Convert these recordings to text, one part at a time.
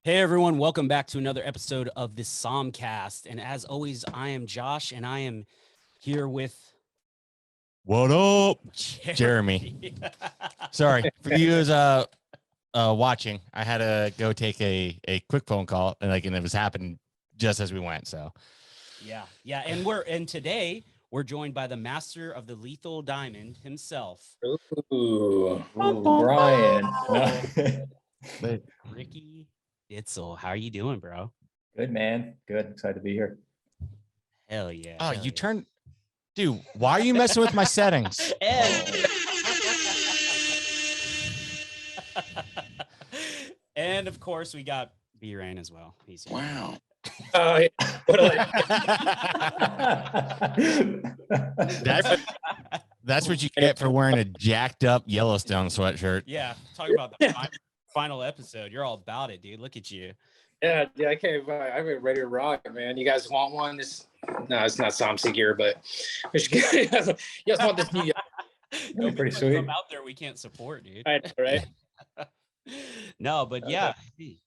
Hey everyone, welcome back to another episode of the Somcast. And as always, I am Josh and I am here with What up, Jeremy? Sorry for you as watching. I had to go take a quick phone call and it was happening just as we went. So yeah. And today we're joined by the master of the lethal diamond himself. Ooh, Brian. Ricky Ditzel. How are you doing, bro? Good, man. Good. Excited to be here. Hell yeah. oh, you turned, dude. Why are you messing with my settings? And of course, we got B.Rain as well. He's here. Wow. That's what you get for wearing a jacked up Yellowstone sweatshirt. Yeah, talking about the final episode. You're all about it, dude. Look at you. Yeah, I can't. I'm ready to rock, man. You guys want one? No, it's not Somsy gear, but you guys want this new? Go pretty sweet. Out there, we can't support, dude. Right? No, but yeah,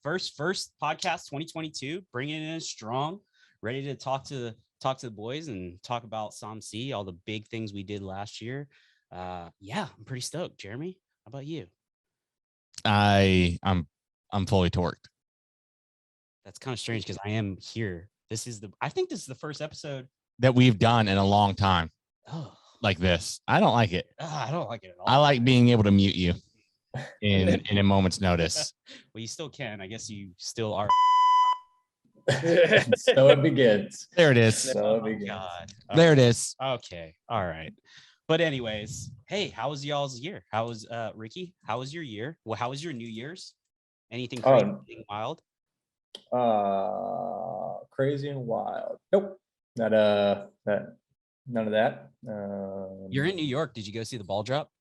first podcast 2022, bringing it in strong, ready to talk to the boys and talk about Somsy, all the big things we did last year. Yeah, I'm pretty stoked. Jeremy, how about you? I'm fully torqued. That's kind of strange because I am here. I think this is the first episode that we've done in a long time. Oh, like this. I don't like it. I don't like it at all. I like being able to mute you in a moment's notice. Well, you still can. I guess you still are. So it begins. There it is. So it begins. God. There it is. Okay. All right. But anyways, hey, how was y'all's year? How was Ricky? How was your year? Well, how was your New Year's? Anything crazy, anything wild? Crazy and wild. Nope. None of that. You're in New York. Did you go see the ball drop?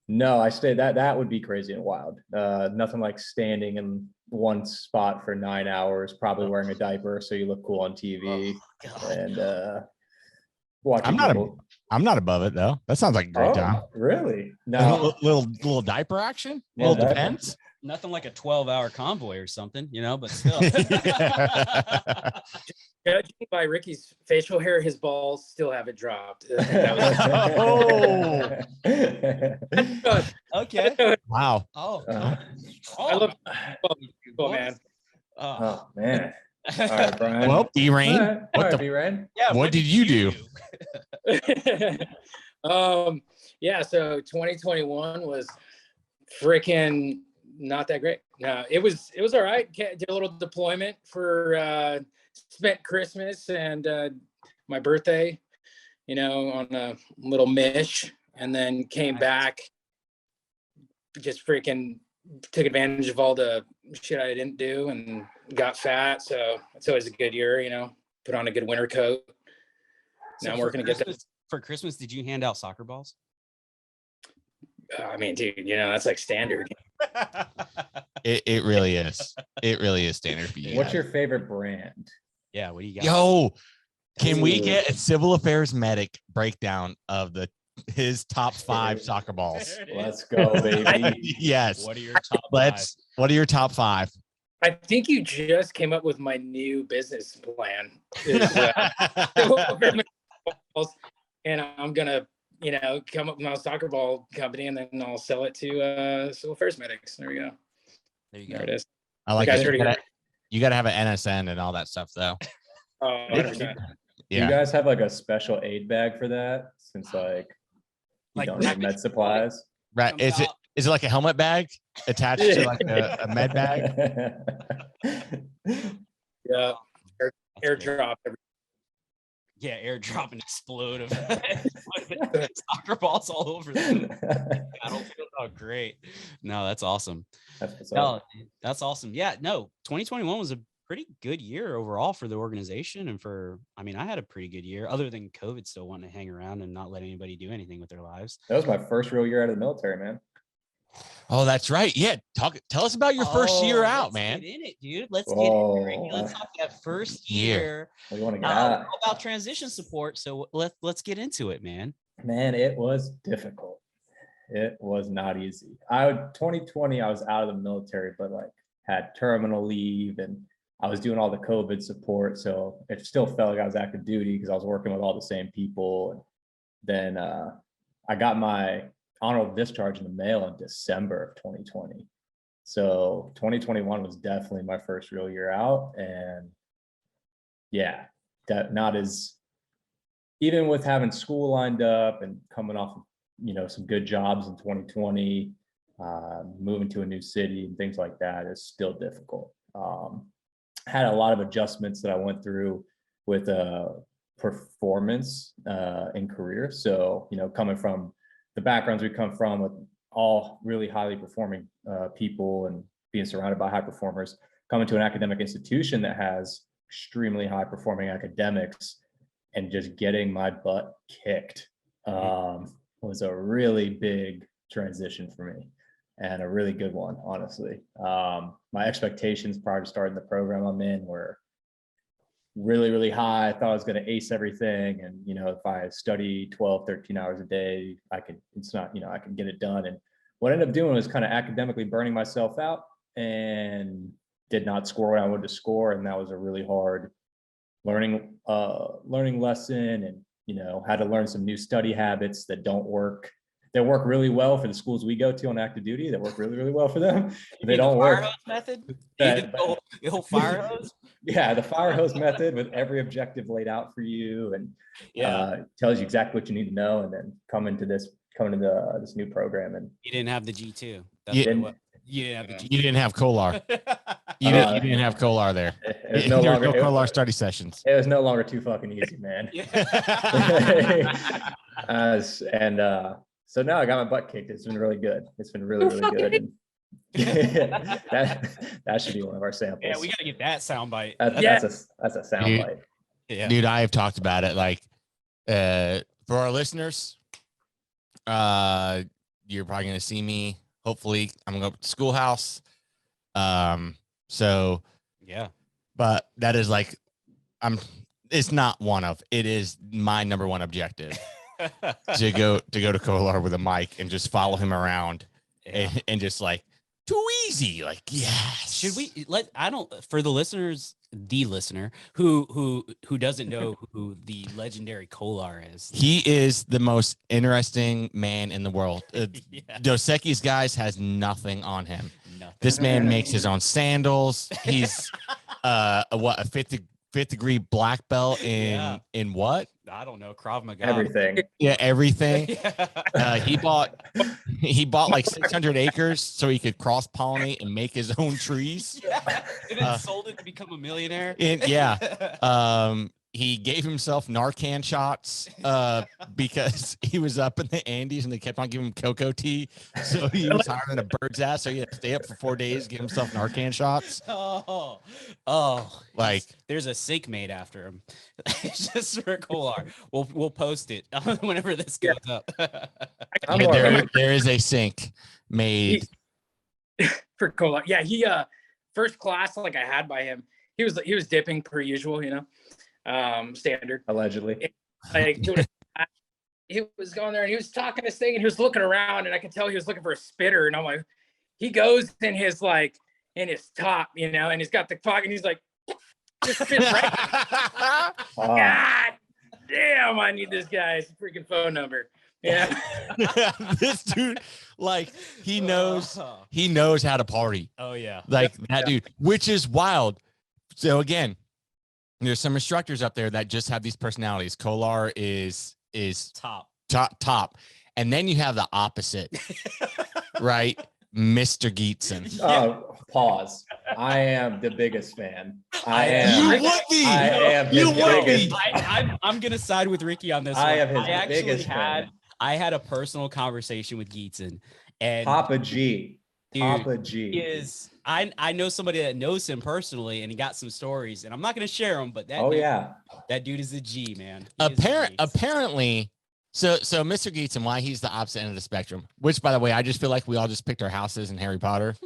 No, I stayed. That would be crazy and wild. Nothing like standing in one spot for 9 hours, probably wearing a diaper so you look cool on TV, and watching. I'm not above it though. That sounds like a great time. Really? No. little diaper action. Yeah, Little depends. Nothing like a 12-hour convoy or something, but still. Judging by Ricky's facial hair, his balls still haven't dropped. Oh. Okay. Wow. Oh. I love football, man. Oh man. All right, Brian. Well, B.Rain. All right, B.Rain. Yeah. What did you do? Yeah. So 2021 was freaking not that great. No, it was all right. Did a little deployment for spent Christmas and my birthday, on a little mish, and then came back, just freaking took advantage of all the shit I didn't do and got fat. So it's always a good year, put on a good winter coat. So now I'm working to get that. For Christmas, did you hand out soccer balls? I mean, dude, that's like standard. It really is. It really is standard for you. What's your favorite brand? Yeah, what do you got? Yo, can we get a civil affairs medic breakdown of his top 5 soccer balls? Let's go, baby. Yes. What are your top 5? What are your top 5? I think you just came up with my new business plan. And I'm gonna, come up with my soccer ball company, and then I'll sell it to civil affairs medics. There we go. There you go. There it is. I like You it. guys You got to have an NSN and all that stuff, though. Oh, 100%. Yeah. You guys have like a special aid bag for that, since you don't need med supplies. Right. Is it like a helmet bag attached to like a med bag? Yeah. Airdrop. Yeah, airdrop and explode of soccer balls all over the battlefield. Oh, great. No, that's awesome. That's awesome. Yeah, no, 2021 was a pretty good year overall for the organization. And I had a pretty good year, other than COVID still wanting to hang around and not let anybody do anything with their lives. That was my first real year out of the military, man. Oh, that's right. Yeah. Tell us about your first year out, man. Get in it, dude. Let's get in it. Let's talk that first year. What do you want to get all about transition support. So let's get into it, man. Man, it was difficult. It was not easy. 2020, I was out of the military, but had terminal leave, and I was doing all the COVID support. So it still felt like I was active duty because I was working with all the same people. And then I got my honorable discharge in the mail in December of 2020. So 2021 was definitely my first real year out. And yeah, that not as, even with having school lined up and coming off, some good jobs in 2020, moving to a new city and things like that is still difficult. Had a lot of adjustments that I went through with performance in career. So, coming from the backgrounds we come from with all really highly performing people and being surrounded by high performers, coming to an academic institution that has extremely high performing academics and just getting my butt kicked was a really big transition for me, and a really good one, honestly. My expectations prior to starting the program I'm in were really, really high. I thought I was going to ace everything. And, if I study 12, 13 hours a day, I can get it done. And what I ended up doing was kind of academically burning myself out and did not score what I wanted to score. And that was a really hard learning lesson, and, had to learn some new study habits that don't work. They work really well for the schools we go to on active duty. That work really, really well for them. They don't work. Fire hose method? The whole fire hose? Yeah, the fire hose method with every objective laid out for you, and tells you exactly what you need to know, and then coming to this new program. And you didn't have the G2. You didn't have the G2. You didn't have Kolar. You didn't have Kolar there. It was no longer Kolar study sessions. It was no longer too fucking easy, man. So now I got my butt kicked. It's been really good. It's been really, really good. And that should be one of our samples. Yeah, we got to get that soundbite. That's a soundbite. Yeah. Dude, I have talked about it. Like, for our listeners, you're probably going to see me. Hopefully, I'm going to go to Schoolhouse. So yeah, but that is like, it's not it is my number one objective. to go to Kolar with a mic and just follow him around and just like, too easy. Like, yes. Should we for the listeners, the listener who doesn't know who the legendary Kolar is? He is the most interesting man in the world. Dos Equis guys has nothing on him. Nothing. This man makes his own sandals. He's a fifth degree black belt in what? I don't know, Krav Maga. Everything. Yeah, everything. He bought like 600 acres so he could cross pollinate and make his own trees. And then sold it to become a millionaire. He gave himself Narcan shots because he was up in the Andes and they kept on giving him cocoa tea. So he was higher than a bird's ass. So he had to stay up for 4 days, give himself Narcan shots. Like there's a sink made after him. It's just for Kolar. We'll post it whenever this goes up. There is a sink made for Kolar. Yeah, he first class like I had by him. He was dipping per usual, standard allegedly. Like he was going there and he was talking this thing and he was looking around and I could tell he was looking for a spitter, and I'm like, he goes in his top, and he's got the pocket and he's like, just spits right. God damn, I need this guy's freaking phone number. Yeah. This dude, like, he knows how to party. Oh yeah. Like that dude, which is wild. So again, there's some instructors up there that just have these personalities. Kolar is top. And then you have the opposite, right? Mr. Gietzen. Oh, pause. I am the biggest fan. I am. You would be. I am. You would be. I'm gonna side with Ricky on this. I one. am his biggest fan. I had a personal conversation with Gietzen, and Papa G. Dude, Papa G I know somebody that knows him personally, and he got some stories, and I'm not gonna share them, but that dude is a G, man. Apparently, so Mr. Gietzen, why he's the opposite end of the spectrum, which by the way, I just feel like we all just picked our houses in Harry Potter.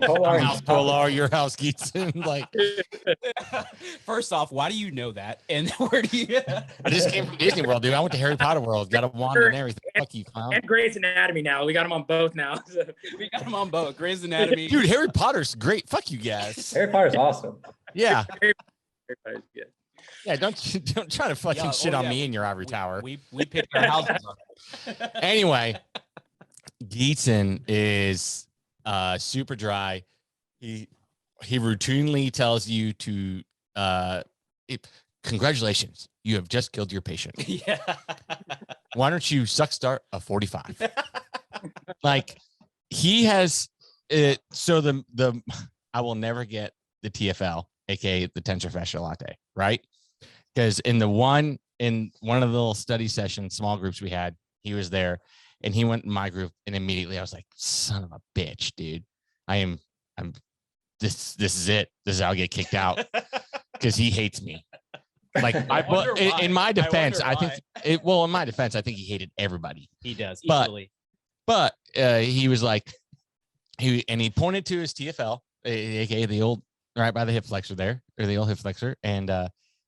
Kolar, house Kolar, your house Geetson. Like, first off, why do you know that? And where do you? I just came from Disney World, dude. I went to Harry Potter World, got a wand and everything. Fuck you, clown. And Grey's Anatomy now. We got them on both now. So. We got them on both. Grey's Anatomy. Dude, Harry Potter's great. Fuck you guys. Harry Potter's awesome. Yeah. Harry Potter's good. Yeah, don't try to fucking shit on me in your ivory tower. We picked our houses up. Anyway, Geetson is super dry. He routinely tells you to congratulations, you have just killed your patient. Yeah. Why don't you suck start a 45? Like, he has it. So the I will never get the TFL, aka the tensor fascia latte, right? Because in one of the little study sessions, small groups we had, he was there, and he went in my group, and immediately I was like, son of a bitch, dude. I'm this is it. This is how I get kicked out, because he hates me. Like, in my defense, I think in my defense, I think he hated everybody. He does equally. But he was like, he pointed to his TFL, aka the old right by the hip flexor there, or the old hip flexor, and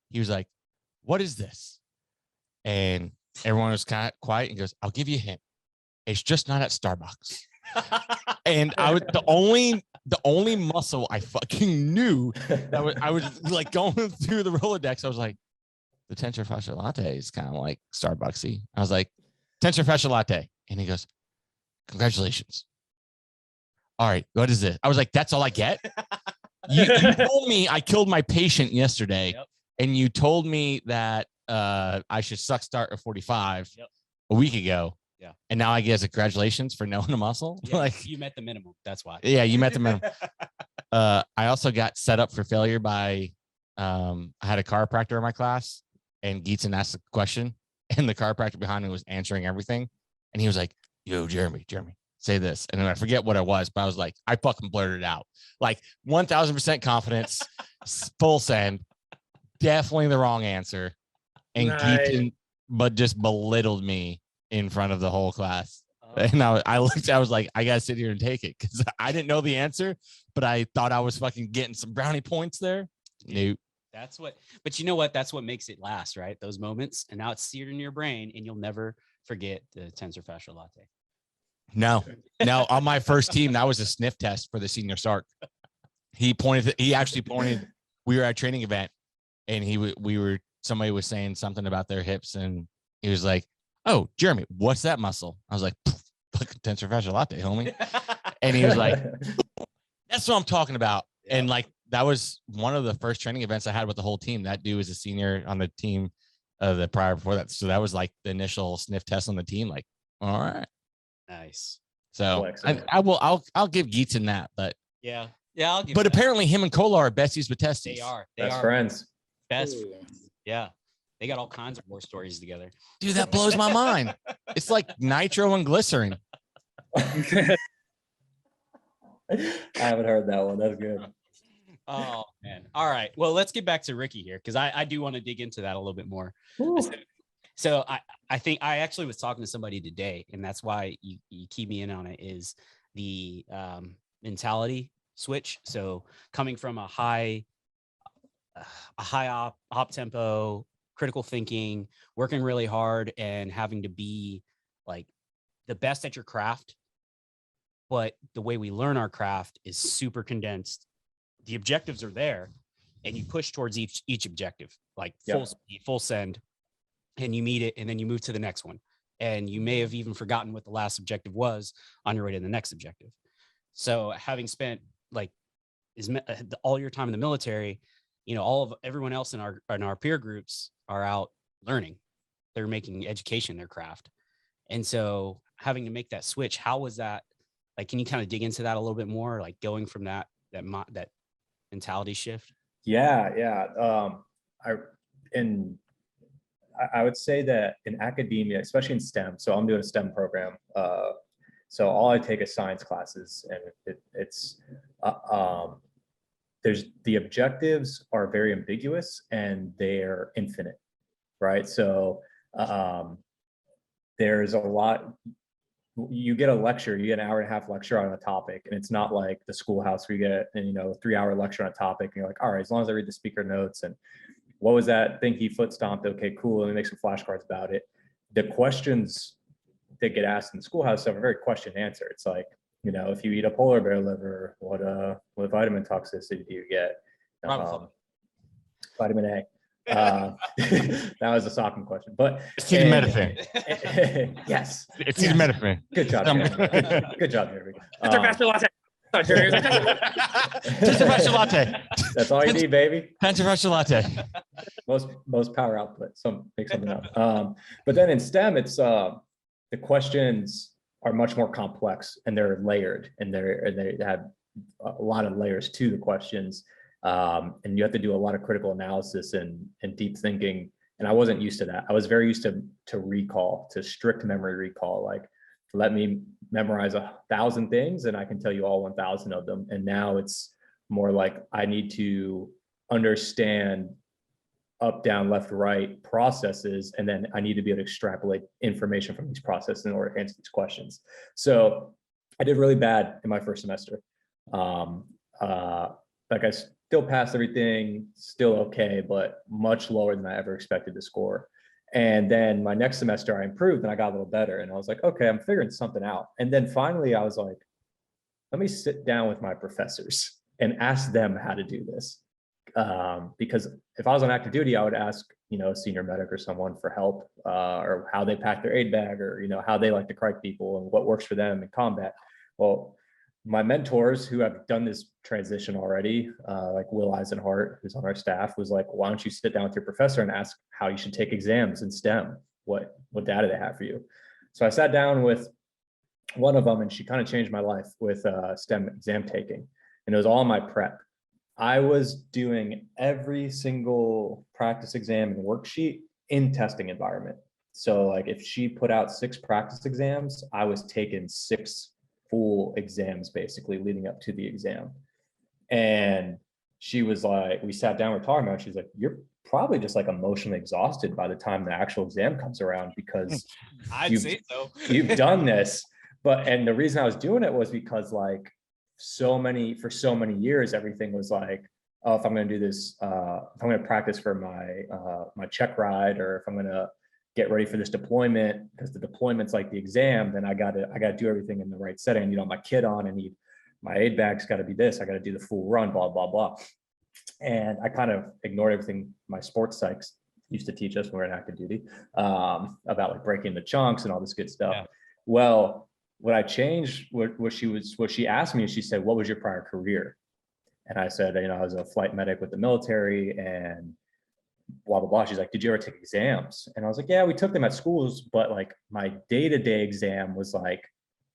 he was like, what is this? And everyone was kind of quiet and goes, I'll give you a hint. It's just not at Starbucks. And I was the only muscle I fucking knew that I was like going through the Rolodex. I was like, the tensor fascia latte is kind of like Starbucksy. I was like, tensor fascia latte. And he goes, congratulations. All right, what is this? I was like, that's all I get? You told me I killed my patient yesterday. Yep. And you told me that I should suck start a 45 a week ago. Yeah. And now I guess congratulations for knowing a muscle. Yeah, like, you met the minimum. That's why. Yeah, you met the minimum. I also got set up for failure by I had a chiropractor in my class, and Geetson asked a question, and the chiropractor behind me was answering everything. And he was like, yo, Jeremy, say this. And then I forget what it was, but I was like, I fucking blurted it out. Like 1000% confidence, full send. Definitely the wrong answer. And Geetson, but just belittled me in front of the whole class. And I looked, I was like, I gotta sit here and take it, because I didn't know the answer, but I thought I was fucking getting some brownie points there. Nope. But you know what? That's what makes it last, right? Those moments. And now it's seared in your brain, and you'll never forget the tensor fascia latte. No, on my first team, that was a sniff test for the senior Sark. He actually pointed, we were at a training event, and somebody was saying something about their hips, and he was like, oh, Jeremy, what's that muscle? I was like, tensor fascia latte, homie. And he was like, that's what I'm talking about. Yeah. And like, that was one of the first training events I had with the whole team. That dude was a senior on the team the prior before that. So that was like the initial sniff test on the team. Like, all right. Nice. So I'll give Geetson that, but yeah, I'll give. But apparently him and Kolar are besties with testes. They are best friends. Best friends. Yeah. They got all kinds of war stories together. Dude, that blows my mind. It's like nitro and glycerin. I haven't heard that one. That's good. Oh, man. All right. Well, let's get back to Ricky here, because I do want to dig into that a little bit more. So I think I actually was talking to somebody today, and that's why you key me in on it, is the mentality switch. So coming from a high op tempo, critical thinking, working really hard, and having to be like the best at your craft. But the way we learn our craft is super condensed. The objectives are there, and you push towards each objective, like full speed, full send, and you meet it, and then you move to the next one. And you may have even forgotten what the last objective was on your way to the next objective. So having spent like all your time in the military, everyone else in our peer groups are out learning. They're making education their craft. And so having to make that switch, how was that? Like, can you kind of dig into that a little bit more? Like going from that mentality shift? Yeah. I would say that in academia, especially in STEM, so I'm doing a STEM program. So all I take is science classes, and there's the objectives are very ambiguous and they're infinite, right? So there's a lot. you get a lecture, you get an hour and a half lecture on a topic, and it's not like the schoolhouse where you get, you know, a 3-hour lecture on a topic and you're like, all right, as long as I read the speaker notes and what was that thing he foot stomped? Okay, cool. And we make some flashcards about it. The questions that get asked in the schoolhouse are very question answer. It's like, you know, if you eat a polar bear liver, what vitamin toxicity do you get? Vitamin A. That was a socking question, but acetaminophen. Yes, Acetaminophen. Good job, good job, Jeremy. Espresso latte. That's all you need, baby. Espresso latte. Most power output. Make something up. But then in STEM, it's the questions are much more complex and they're layered and they have a lot of layers to the questions. And you have to do a lot of critical analysis and deep thinking. And I wasn't used to that. I was very used to recall, to strict memory recall. Like, let me memorize 1,000 things and I can tell you all 1,000 of them. And now it's more like I need to understand up, down, left, right processes. And then I need to be able to extrapolate information from these processes in order to answer these questions. So I did really bad in my first semester. Like I still passed everything, still okay, but much lower than I ever expected to score. And then my next semester I improved and I got a little better and I was like, okay, I'm figuring something out. And then finally I was like, let me sit down with my professors and ask them how to do this. Because if I was on active duty, I would ask, you know, a senior medic or someone for help, or how they pack their aid bag, or, you know, how they like to correct people and what works for them in combat. Well, my mentors who have done this transition already, like Will Eisenhart, who's on our staff, was like, why don't you sit down with your professor and ask how you should take exams in STEM? What data they have for you? So I sat down with one of them and she kind of changed my life with STEM exam taking. And it was all my prep. I was doing every single practice exam and worksheet in testing environment. So like if she put out 6 practice exams, I was taking 6 full exams basically leading up to the exam. And she was like, we sat down, we're talking about it, she's like, you're probably just like emotionally exhausted by the time the actual exam comes around because I'd say so. You've done this. And the reason I was doing it was because like for so many years, everything was like, oh, if I'm going to do this, if I'm going to practice for my check ride, or if I'm going to get ready for this deployment, because the deployment's like the exam, then I gotta do everything in the right setting. I need all my kit on, I need my aid bag's got to be this, I got to do the full run, blah, blah, blah. And I kind of ignored everything my sports psychs used to teach us when we were in active duty, about like breaking the chunks and all this good stuff. Yeah. Well, what I changed, what she asked me, is she said, what was your prior career? And I said, you know, I was a flight medic with the military and blah, blah, blah. She's like, did you ever take exams? And I was like, yeah, we took them at schools, but like my day-to-day exam was like,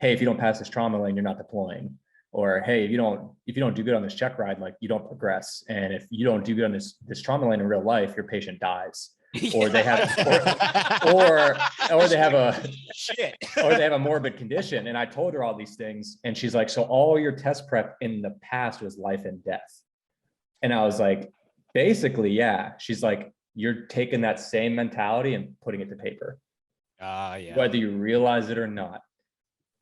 hey, if you don't pass this trauma lane, you're not deploying. Or, hey, if you don't do good on this check ride, like you don't progress. And if you don't do good on this trauma lane in real life, your patient dies. Or they have, or they have a morbid condition. And I told her all these things. And she's like, so all your test prep in the past was life and death. And I was like, basically, yeah. She's like, you're taking that same mentality and putting it to paper. Yeah. Whether you realize it or not.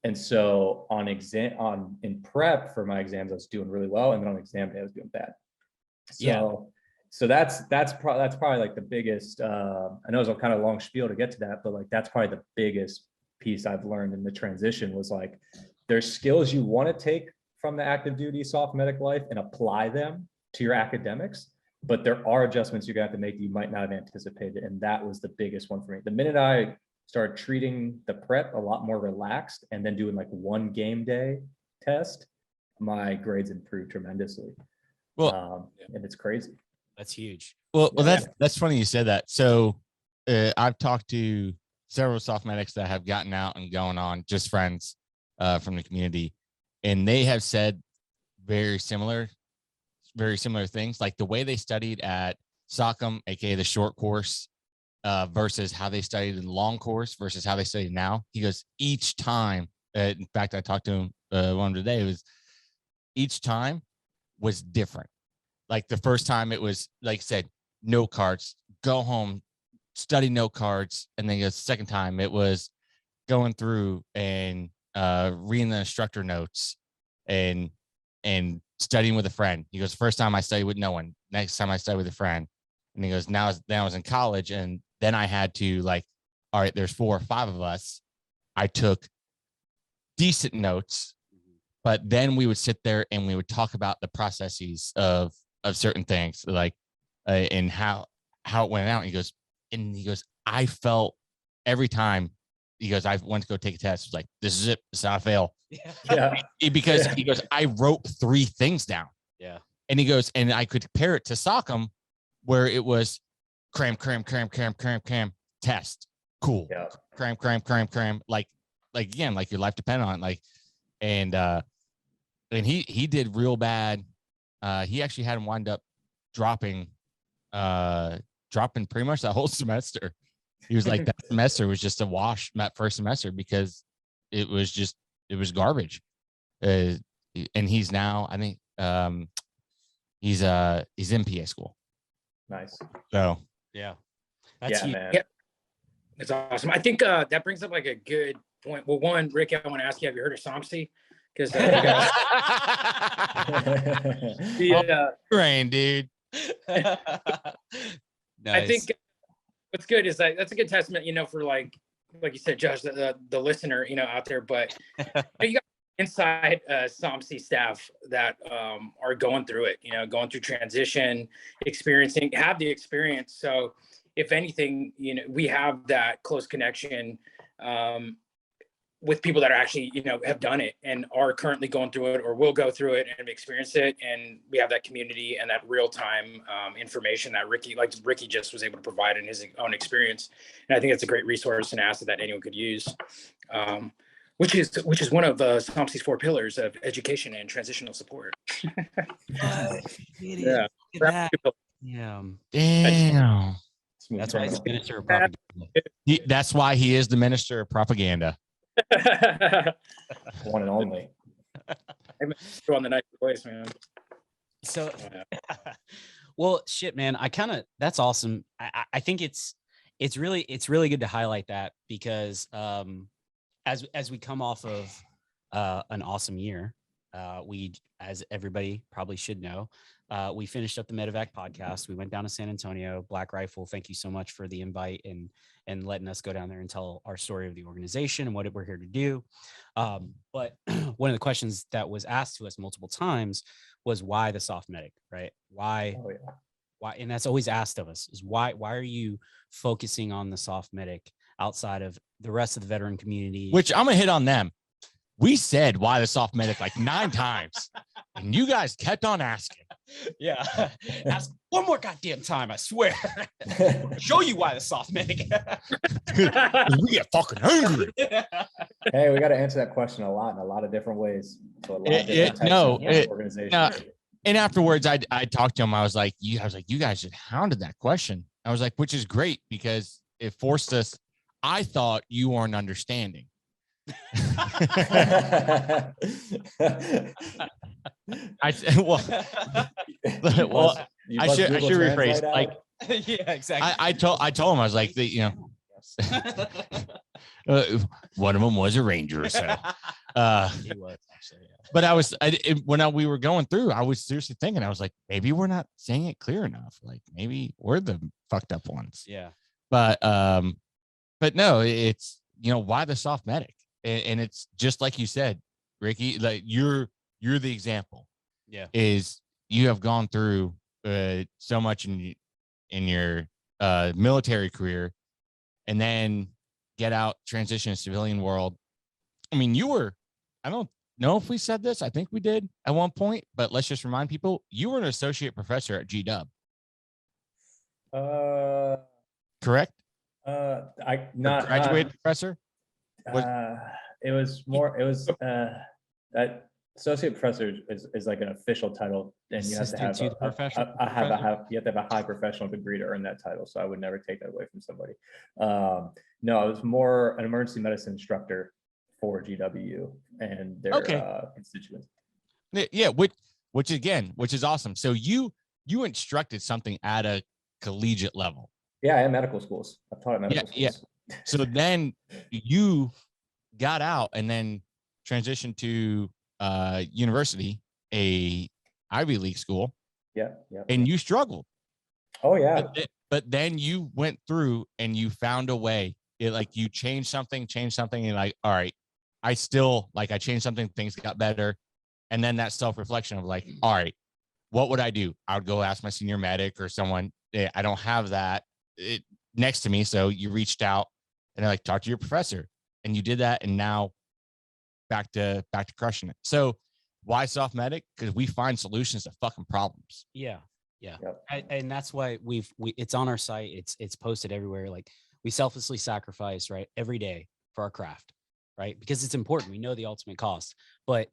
And so in prep for my exams, I was doing really well. And then on exam day, I was doing bad. So that's probably like the biggest, I know it's a kind of long spiel to get to that, but like, that's probably the biggest piece I've learned in the transition was like, there's skills you want to take from the active duty soft medic life and apply them to your academics, but there are adjustments you're gonna have to make that you might not have anticipated. And that was the biggest one for me. The minute I started treating the prep a lot more relaxed and then doing like one game day test, my grades improved tremendously. Well, and it's crazy. That's huge. Well, that's funny you said that. So I've talked to several soft medics that have gotten out and going on, just friends from the community, and they have said very similar things, like the way they studied at SOCM, aka the short course, versus how they studied in the long course versus how they study now. He goes, each time, in fact, I talked to him one today, it was each time was different. Like the first time it was, like I said, no cards, go home, study no cards. And then the second time it was going through and reading the instructor notes and studying with a friend. He goes, first time I studied with no one. Next time I studied with a friend. And he goes, then I was in college, and then I had to like, all right, there's 4 or 5 of us. I took decent notes, but then we would sit there and we would talk about the processes of certain things, like and how it went out. And he goes, I felt every time. He goes, I went to go take a test. It was like, this is it. It's not a fail. Yeah. Because he goes, I wrote 3 things down. Yeah. And he goes, and I could compare it to Sock'em, where it was cram, test. Cool. Yeah. Cram. Like again, like your life depended on it. Like, and he did real bad. He actually had him wind up dropping pretty much that whole semester. He was like, that semester was just a wash, that first semester, because it was garbage. And he's now, I think, he's in PA school. Nice. So yeah, that's man. Yeah. That's awesome. I think that brings up like a good point. Well, one, Rick, I want to ask you, have you heard of SOMSI? Because Rain, dude. nice. I think what's good is that's a good testament, for like you said, Josh, the listener, out there. But you got inside SOMSI staff that are going through it, going through transition, have the experience. So if anything, we have that close connection with people that are actually, have done it and are currently going through it or will go through it and experience it. And we have that community and that real-time information that Ricky just was able to provide in his own experience. And I think it's a great resource and asset that anyone could use, which is one of SOMSI's 4 pillars of education and transitional support. Yeah. Yeah. Damn. That's why he's the minister of propaganda. That's why he is the minister of propaganda. One and only. On the nice voice, man. So, well, shit, man. That's awesome. I think it's really good to highlight that because as we come off of an awesome year, we, as everybody probably should know, we finished up the Medevac podcast. We went down to San Antonio. Black Rifle, thank you so much for the invite and letting us go down there and tell our story of the organization and what we're here to do. But one of the questions that was asked to us multiple times was why the soft medic, right? Why? Oh, yeah. Why? And that's always asked of us is why are you focusing on the soft medic outside of the rest of the veteran community? Which I'm gonna hit on them. We said why the soft medic like 9 times, and you guys kept on asking. Yeah, ask one more goddamn time, I swear. Show you why the soft medic. We get fucking angry. Hey, we got to answer that question in a lot of different ways. To a lot of different types of organizations. And afterwards, I talked to him. I was like, you guys just hounded that question. I was like, which is great because it forced us. I thought you weren't understanding. I should rephrase. Like, yeah, exactly. I told him I was like, one of them was a ranger, so. He was actually, yeah. But we were going through, I was seriously thinking, I was like, maybe we're not saying it clear enough. Like maybe we're the fucked up ones. Yeah. But no, it's why the soft medic, and it's just like you said, Ricky. Like you're the example. Yeah. Is you have gone through so much in your military career, and then get out, transition to civilian world. I mean, I don't know if we said this. I think we did at one point, but let's just remind people, you were an associate professor at GW. Correct? Graduated professor? It was associate professor is like an official title, and you have to have you have to have a high professional degree to earn that title. So I would never take that away from somebody. No, I was more an emergency medicine instructor for GW and their constituents. Yeah, which is awesome. So you instructed something at a collegiate level. Yeah, I had medical schools. I've taught at medical schools. So then you got out and then transitioned to university, a Ivy League school. Yeah. And you struggled. Oh yeah. But then you went through and you found a way. You changed something, and like, all right, I changed something, things got better. And then that self-reflection of like, all right, what would I do? I would go ask my senior medic or someone. I don't have that next to me. So you reached out and they're like, talk to your professor. And you did that. And now back to crushing it. So why soft medic? Because we find solutions to fucking problems. Yeah. Yep. And that's why it's on our site. It's posted everywhere. Like, we selflessly sacrifice, right, every day for our craft, right? Because it's important. We know the ultimate cost, but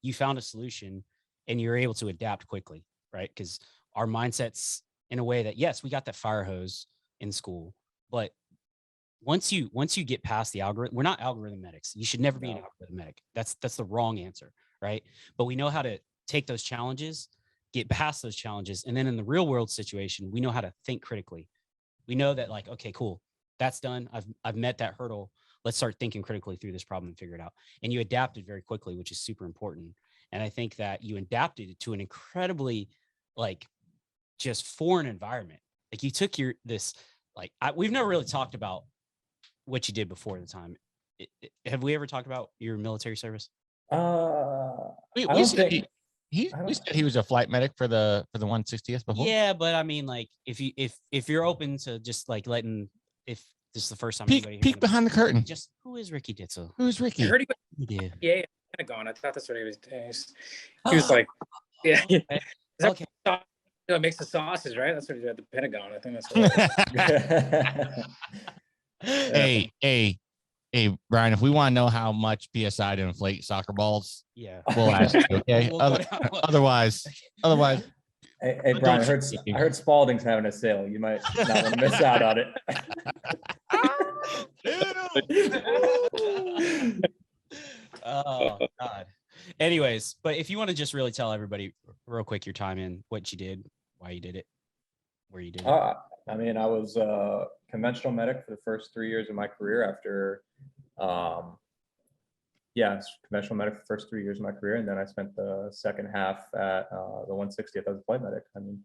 you found a solution and you're able to adapt quickly, right? Because our mindsets in a way that, yes, we got that fire hose in school, but once you get past the algorithm, we're not algorithm medics. You should never be an algorithm medic. That's the wrong answer, right? But we know how to take those challenges, get past those challenges, and then in the real world situation, we know how to think critically. We know that, like, okay, cool, that's done. I've met that hurdle. Let's start thinking critically through this problem and figure it out. And you adapted very quickly, which is super important. And I think that you adapted to an incredibly, like, just foreign environment. Like, you took we've never really talked about what you did before the time. Have we ever talked about your military service? We said he was a flight medic for the 160th before. Yeah, but I mean, like, if you're open to just like letting, if this is the first time, peek behind the curtain. Just who is Ricky Ditzel? Who is Ricky? I heard he Pentagon. I thought that's what he was doing. He was like, yeah. Okay. Makes the sauces, right? That's what he did at the Pentagon. I think that's what Hey, Brian, if we want to know how much PSI to inflate soccer balls, we'll ask you, okay? Otherwise. Hey, Brian, I heard Spalding's having a sale. You might not want to miss out on it. Oh, God. Anyways, but if you want to just really tell everybody real quick your time in, what you did, why you did it, where you did it. I mean, I was a conventional medic for the first 3 years of my career after, conventional medic for the first 3 years of my career. And then I spent the second half at the 160th as a flight medic. I mean,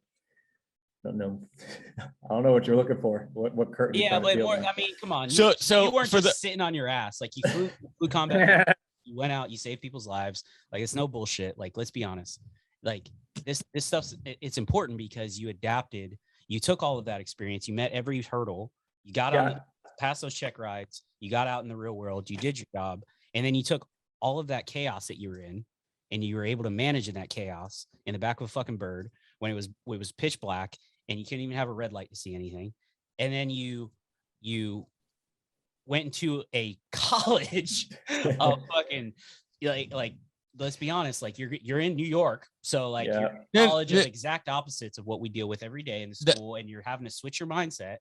I don't know what you're looking for. What curtain? Yeah, but more, I mean, come on. So you weren't just sitting on your ass. Like, you flew combat. You went out, you saved people's lives. Like, it's no bullshit. Like, let's be honest. Like, this stuff's, it's important because you adapted. You took all of that experience. You met every hurdle. You got on past those check rides. You got out in the real world. You did your job. And then you took all of that chaos that you were in, and you were able to manage in that chaos in the back of a fucking bird when it was pitch black and you couldn't even have a red light to see anything. And then you went into a college of fucking, like, let's be honest, like, you're in New York, so like you're college of exact opposites of what we deal with every day in the school, and you're having to switch your mindset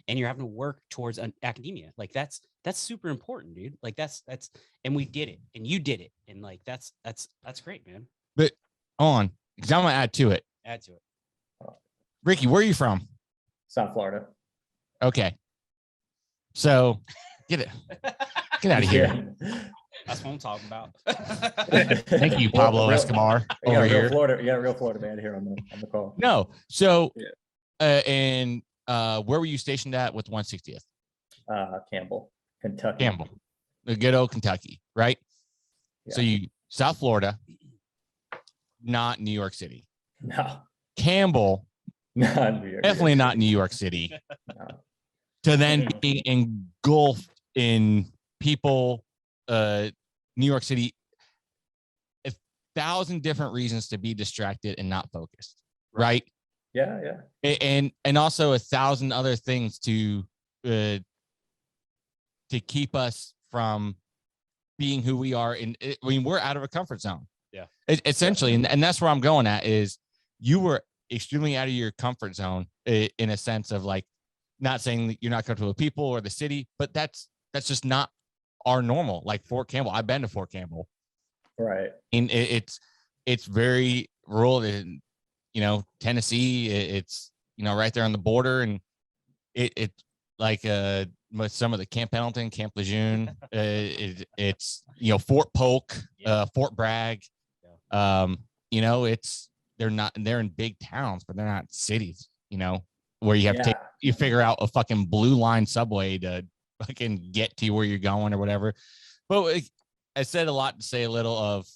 and you're having to work towards academia. Like, that's super important, dude. Like, that's and we did it, and you did it, and like that's great, man. But because I'm gonna add to it. Ricky, where are you from? South Florida. Okay, so get out of here. That's what I'm talking about. Thank you, Pablo Escobar. Over here. Florida. You got a real Florida man here on the call. No. So, and where were you stationed at with 160th? Campbell, Kentucky. Campbell, the good old Kentucky, right? Yeah. So you South Florida, not New York City. No. Campbell, not New York. Definitely not New York City. No. To then be engulfed in people. New York City, 1,000 different reasons to be distracted and not focused, right? Yeah. And also 1,000 other things to keep us from being who we are. I mean, we're out of a comfort zone. Yeah. Essentially, and that's where I'm going at is you were extremely out of your comfort zone in a sense of, like, not saying that you're not comfortable with people or the city, but that's just not our normal. Like Fort Campbell, I've been to Fort Campbell, right? And it's very rural in, Tennessee. It's right there on the border, and it's like with some of the Camp Pendleton, Camp Lejeune. It's Fort Polk, Fort Bragg. They're in big towns, but they're not cities. Where you have to you figure out a fucking blue line subway to fucking get to where you're going or whatever. But I said a lot to say a little of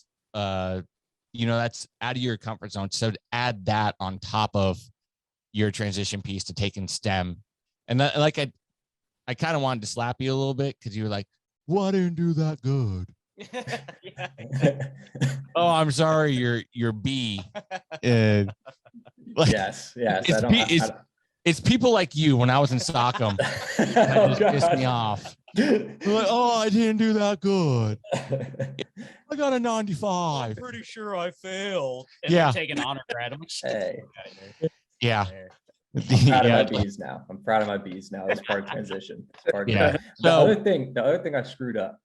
that's out of your comfort zone. So to add that on top of your transition piece to taking STEM, and that, like I kind of wanted to slap you a little bit because you were like, "Well, I didn't do that good." Oh, I'm sorry. You're B. Yes. It's people like you when I was in Stockholm that just pissed me off. Like, oh, I didn't do that good. I got a 95. I'm pretty sure I failed. And Yeah. Taking honor grad. I'm like, hey. Yeah. I'm proud of my B's now. I'm proud of my B's now. It's part of transition. Yeah. The other thing I screwed up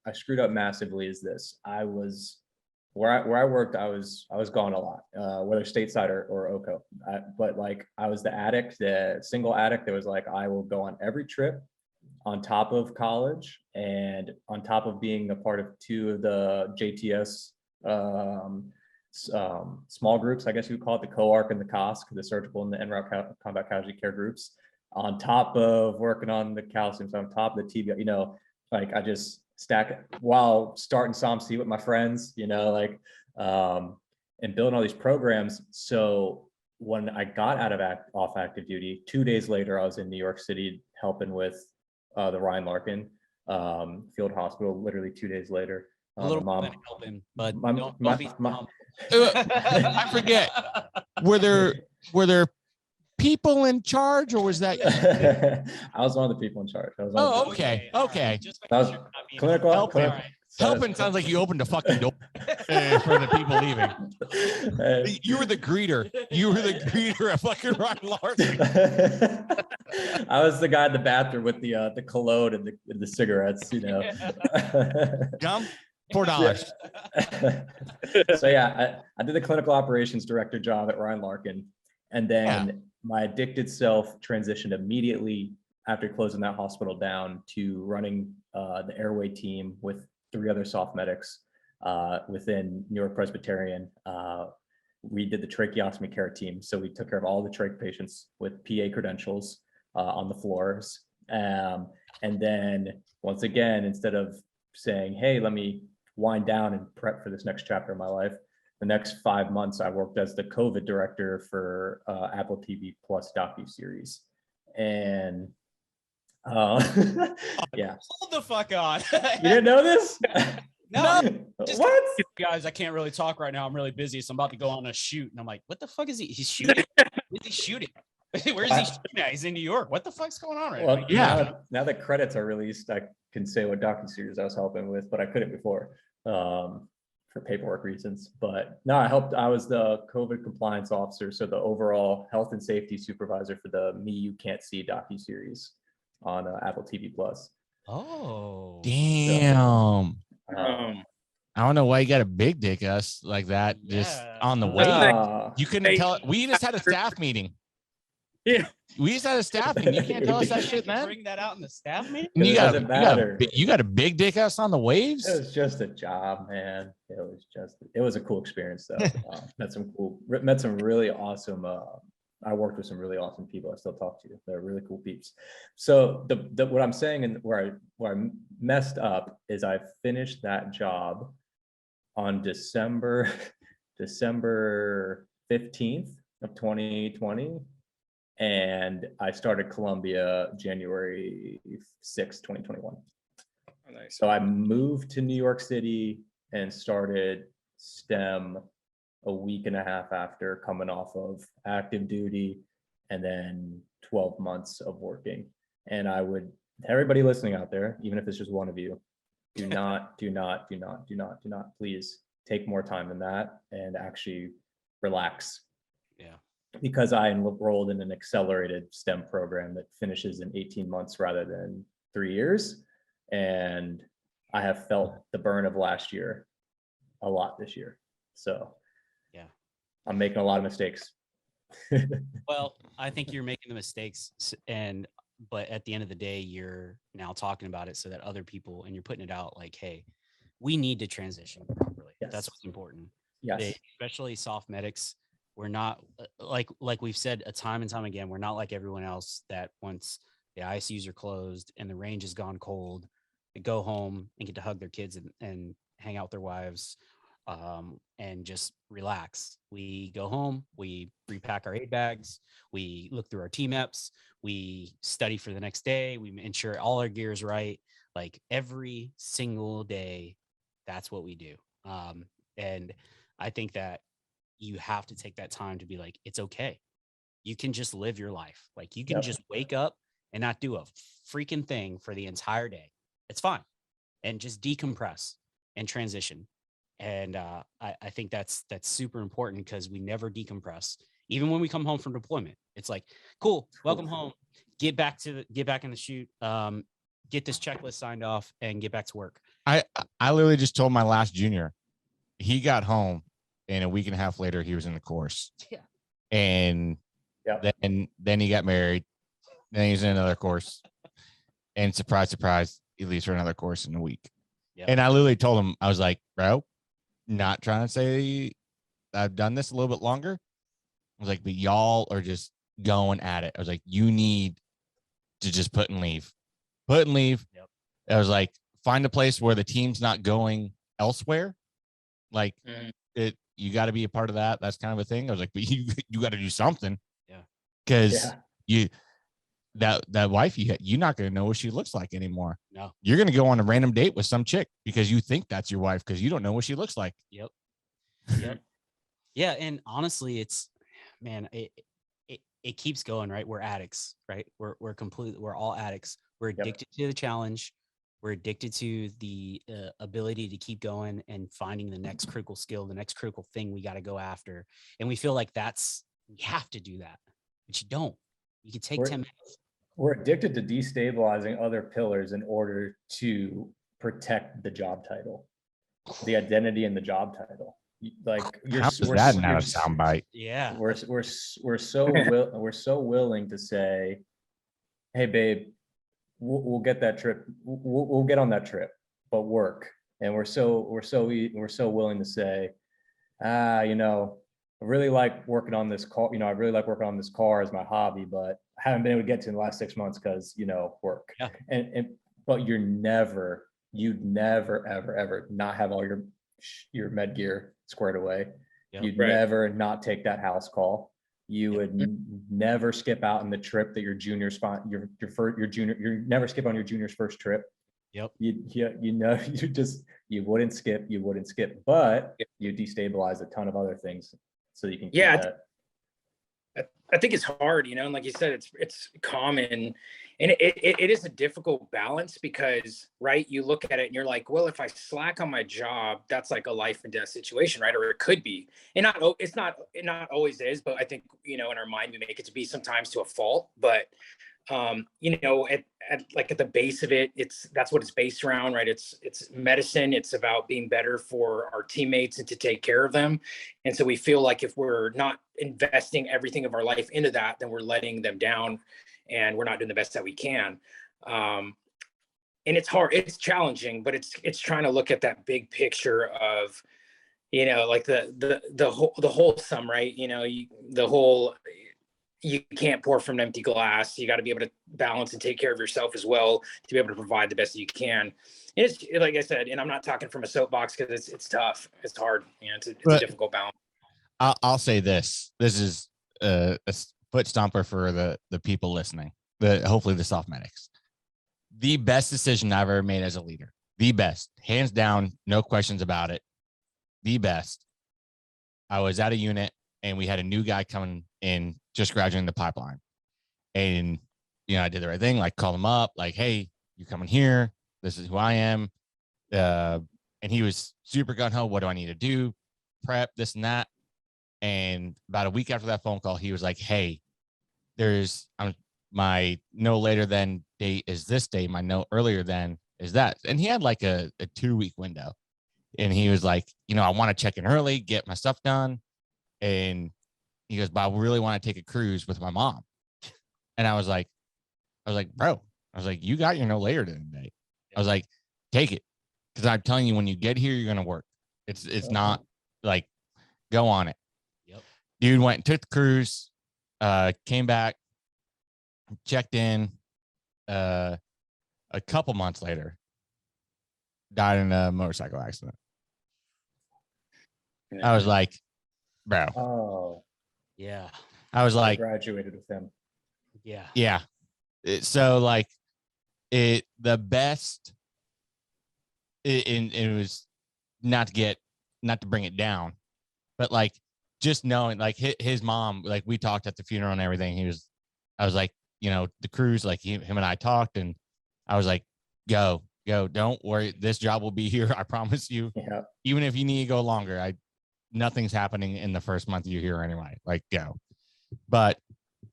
massively is this. I was where I worked, I was gone a lot, whether stateside or OCO. But like I was the single addict that was like, I will go on every trip on top of college and on top of being a part of 2 of the JTS small groups, I guess you would call it, the COARC and the COSC, the surgical and the en route combat casualty care groups, on top of working on the calcium, so on top of the TB, like I just stack it while starting SOMC with my friends, and building all these programs. So when I got out of off active duty, 2 days later, I was in New York City helping with the Ryan Larkin field hospital. Literally 2 days later, a little mom, bit helping, but I forget. Were there people in charge, or was that? I was one of the people in charge. Okay. That was clinical. Helping sounds like you opened a fucking door for the people leaving. You were the greeter. You were the greeter at fucking Ryan Larson. I was the guy in the bathroom with the cologne and the cigarettes. Gum. $4. So yeah, I did the clinical operations director job at Ryan Larkin, and then my addicted self transitioned immediately after closing that hospital down to running the airway team with 3 other soft medics within New York Presbyterian. We did the tracheostomy care team, so we took care of all the trach patients with PA credentials on the floors. And then once again, instead of saying, "Hey, let me wind down and prep for this next chapter of my life," the next 5 months, I worked as the COVID director for Apple TV Plus docuseries. And yeah. Hold the fuck on. You didn't know this? No. What? Guys, I can't really talk right now. I'm really busy, so I'm about to go on a shoot. And I'm like, what the fuck is he? He's shooting. Where's he shooting? Where's he shooting at? He's in New York. What the fuck's going on right now? Yeah. Now that credits are released, I can say what docuseries I was helping with, but I couldn't before. For paperwork reasons. But no, I was the COVID compliance officer, so the overall health and safety supervisor for the Me You Can't See docuseries on Apple TV Plus. Oh, damn. I don't know why you got a big dick us like that just on the way. You couldn't tell. We just had a staff meeting. Yeah. We just had a staff meeting. You can't tell us that shit, man. Bring that out in the staff meeting. You got a big dick us on the waves. It was just a job, man. It was a cool experience though. Met some really awesome. I worked with some really awesome people. I still talk to. They're really cool peeps. So what I'm saying and where I messed up is I finished that job on December 15th of 2020. And I started Columbia January 6th, 2021. Oh, nice. So I moved to New York City and started STEM a week and a half after coming off of active duty, and then 12 months of working. And I would, everybody listening out there, even if it's just one of you, do not, please take more time than that and actually relax. Yeah. Because I enrolled in an accelerated STEM program that finishes in 18 months rather than 3 years. And I have felt the burn of last year a lot this year. So yeah, I'm making a lot of mistakes. Well, I think you're making the mistakes, and but at the end of the day, you're now talking about it so that other people, and you're putting it out like, hey, we need to transition properly. Yes. That's what's important. Yes. Especially soft medics. We're not like we've said a time and time again, we're not like everyone else that once the ICUs are closed and the range has gone cold, they go home and get to hug their kids and hang out with their wives, and just relax. We go home, we repack our aid bags, we look through our TMEPs, we study for the next day, we ensure all our gear is right. Like every single day, that's what we do. And I think that you have to take that time to be like, it's okay. You can just live your life. Like you can just wake up and not do a freaking thing for the entire day. It's fine. And just decompress and transition. And I think that's super important because we never decompress. Even when we come home from deployment, it's like, cool, welcome home. Get back in the chute. Get this checklist signed off and get back to work. I literally just told my last junior, he got home and a week and a half later he was in the course. Yeah. And then he got married. Then he's in another course. And surprise, surprise, he leaves for another course in a week. Yep. And I literally told him, I was like, bro, not trying to say I've done this a little bit longer. I was like, but y'all are just going at it. I was like, you need to just put and leave. Yep. I was like, find a place where the team's not going elsewhere. Like you got to be a part of that. That's kind of a thing. I was like, but you got to do something. Yeah. Because that wife you're not going to know what she looks like anymore. No. You're going to go on a random date with some chick because you think that's your wife because you don't know what she looks like. Yep. Yeah. And honestly, it's, man, it keeps going, right? We're addicts, right? We're all addicts. We're addicted to the challenge. We're addicted to the ability to keep going and finding the next critical skill, the next critical thing we got to go after. And we feel like we have to do that, but you don't. You can take 10 minutes. We're addicted to destabilizing other pillars in order to protect the job title, the identity and the job title. Like how's that not a soundbite? Yeah, we're so willing to say, hey babe, we'll get that trip, we'll get on that trip, but work. And we're so willing to say, I really like working on this car. I really like working on this car as my hobby, but I haven't been able to get to in the last 6 months because, work. Yeah. But you'd never, ever not have all your med gear squared away. Yep. You'd never not take that house call. You would never skip out on the trip that your junior spot, you never skip on your junior's first trip. Yep. You wouldn't skip, but you destabilize a ton of other things so you can keep that. I think it's hard, and like you said, it's common, and it is a difficult balance because, right, you look at it and you're like, well, if I slack on my job, that's like a life and death situation, right? Or it could be, and it not always is, but I think, in our mind, we make it to be sometimes to a fault, but at the base of it, that's what it's based around, right? It's medicine. It's about being better for our teammates and to take care of them. And so we feel like if we're not investing everything of our life into that, then we're letting them down and we're not doing the best that we can. And it's hard, it's challenging, but it's trying to look at that big picture of, like the whole sum, right? You can't pour from an empty glass. You got to be able to balance and take care of yourself as well to be able to provide the best that you can. And it's like I said, and I'm not talking from a soapbox because it's tough. It's hard. It's a difficult balance. I'll say this. This is a foot stomper for the people listening, hopefully the soft medics. The best decision I've ever made as a leader. The best. Hands down, no questions about it. The best. I was at a unit and we had a new guy coming in, just graduating the pipeline. And, I did the right thing, like called him up, like, hey, you coming here? This is who I am. And he was super gung-ho. What do I need to do? Prep, this and that. And about a week after that phone call, he was like, hey, there's my no later than date is this day. My no earlier than is that. And he had like a 2-week window. And he was like, I want to check in early, get my stuff done. And he goes, but I really want to take a cruise with my mom. And I was like, I was like, bro, I was like, you got your no later today. I was like, take it. Because I'm telling you, when you get here, you're going to work. It's not like, go on it. Yep. Dude went and took the cruise, came back, checked in, a couple months later, died in a motorcycle accident. I was like, bro. Oh, yeah. I was like, graduated with him. Yeah. Yeah. So like the best, it was not to bring it down, but like just knowing like his mom, like we talked at the funeral and everything. I was like, you know, the cruise, like him and I talked, and I was like, go, don't worry, this job will be here. I promise you. Yeah. Even if you need to go longer, nothing's happening in the first month you're here anyway. Like, go. But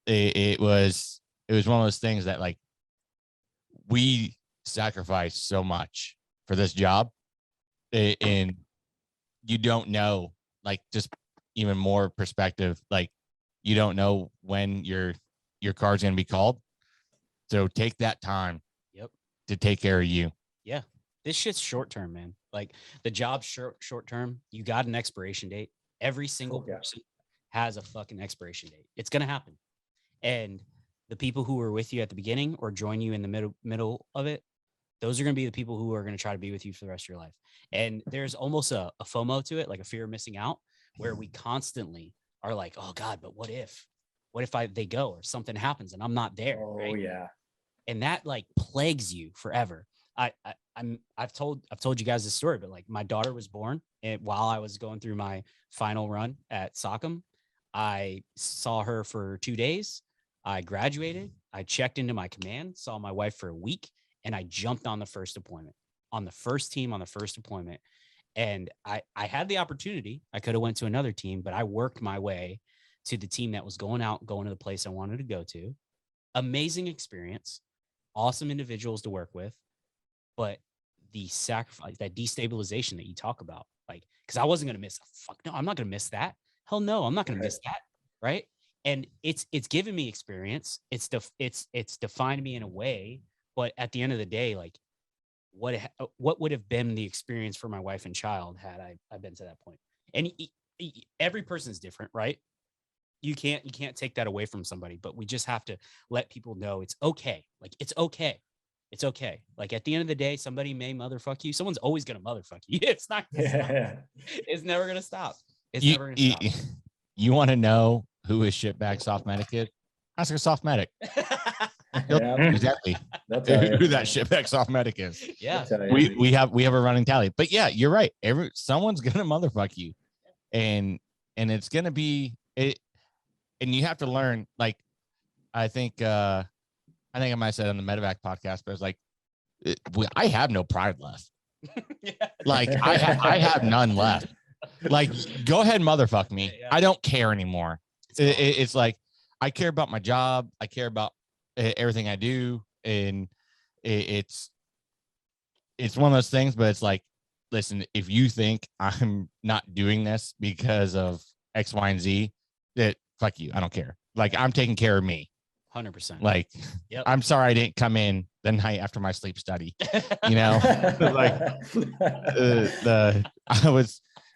it was one of those things that like we sacrificed so much for this job, and you don't know, like, just even more perspective, like you don't know when your car's going to be called, so take that time to take care of you. Yeah, this shit's short term, man. Like the job's short term. You got an expiration date. Every single person has a fucking expiration date. It's gonna happen. And the people who were with you at the beginning or join you in the middle of it, those are going to be the people who are going to try to be with you for the rest of your life. And there's almost a FOMO to it, like a fear of missing out, where we constantly are like, oh God, but what if they go or something happens and I'm not there? Oh right? yeah. And that like plagues you forever. I've told you guys this story, but like my daughter was born, and while I was going through my final run at Sockham, I saw her for 2 days. I graduated. I checked into my command, saw my wife for a week, and I jumped on the first deployment, on the first team, on the first deployment. And I had the opportunity. I could have went to another team, but I worked my way to the team that was going to the place I wanted to go to. Amazing experience, awesome individuals to work with, but the sacrifice, that destabilization that you talk about, like, because I wasn't going to miss. Fuck no, I'm not going to miss that. Hell no, I'm not going to miss that. Right. And it's given me experience. It's defined me in a way, but at the end of the day, like what would have been the experience for my wife and child had I been to that point? And every person is different, right? You can't take that away from somebody, but we just have to let people know it's okay. Like it's okay. It's okay. Like at the end of the day, somebody may motherfuck you. Someone's always gonna motherfuck you. It's not gonna stop. It's never gonna stop. It's never gonna stop. You want to know who his shitbag soft medic is? Ask a soft medic. Exactly who that shitbag soft medic is. Yeah, we have a running tally. But yeah, you're right. Someone's gonna motherfuck you, and it's gonna be it. And you have to learn. Like, I think I might have said on the Medevac podcast, but it's like I have no pride left. Like I have none left. Like, go ahead and motherfuck me. I don't care anymore. It's like I care about my job. I care about everything I do, and it's one of those things. But it's like, listen, if you think I'm not doing this because of X, Y, and Z, that fuck you. I don't care. Like, I'm taking care of me. 100%. Like, I'm sorry I didn't come in the night after my sleep study. You know, like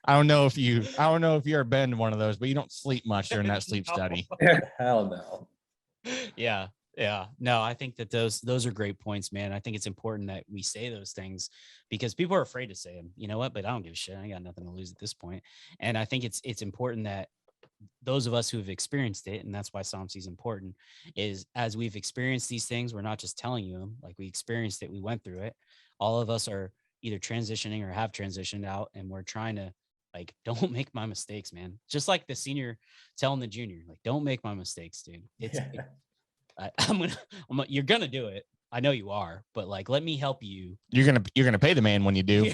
I don't know if you're been in one of those, but you don't sleep much during that sleep study. Hell no. Yeah. No, I think that those are great points, man. I think it's important that we say those things because people are afraid to say them. You know what? But I don't give a shit. I got nothing to lose at this point. And I think it's important that those of us who have experienced it, and that's why SOMC is important, is as we've experienced these things, we're not just telling you them. Like, we experienced it, we went through it. All of us are either transitioning or have transitioned out, and we're trying to, like, don't make my mistakes, man. Just like the senior telling the junior, like, don't make my mistakes, dude. You're gonna do it. I know you are, but like, let me help you. You're gonna pay the man when you do,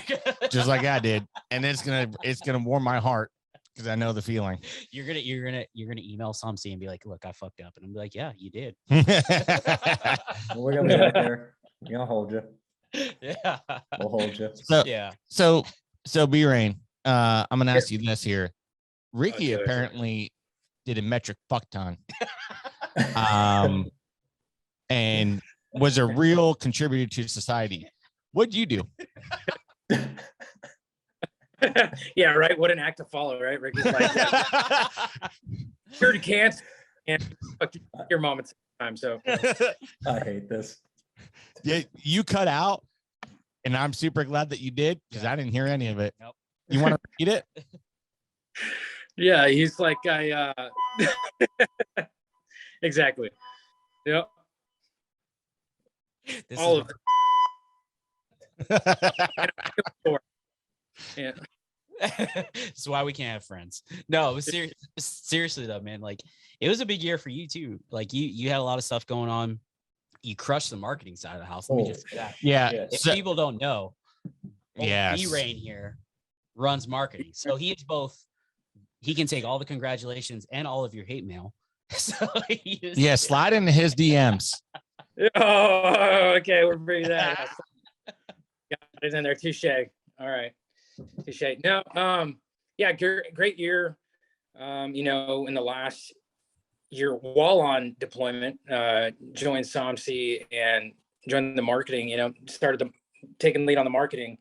just like I did, and it's gonna warm my heart because I know the feeling. You're gonna email SOMC and be like, look, I fucked up, and I'm like, yeah, you did. We're gonna be right there. We're gonna hold you. Yeah, we'll hold you. So B.Rain, I'm gonna ask you this here. Ricky apparently did a metric fuck ton. And was a real contributor to society. What'd you do? Yeah, right. What an act to follow, right? Ricky's like, yeah, cured cancer and fuck your mom at the time. So I hate this. Yeah, you cut out, and I'm super glad that you did because I didn't hear any of it. Nope. You want to read it? yeah, he's like, exactly. Yep. This All is of it. Yeah. That's why we can't have friends. No, seriously though, man. Like it was a big year for you too. Like you had a lot of stuff going on. You crushed the marketing side of the house. Let me just say that. Yeah. If people don't know, Yes. B.Rain here runs marketing. So he is both. He can take all the congratulations and all of your hate mail. So yeah, slide into his DMs. Oh, okay. We're bringing that. Got it in there. Touche. All right. Touche. No, yeah, great year. You know, in the last year while on deployment, joined SOMC and joined the marketing, you know, started taking lead on the marketing.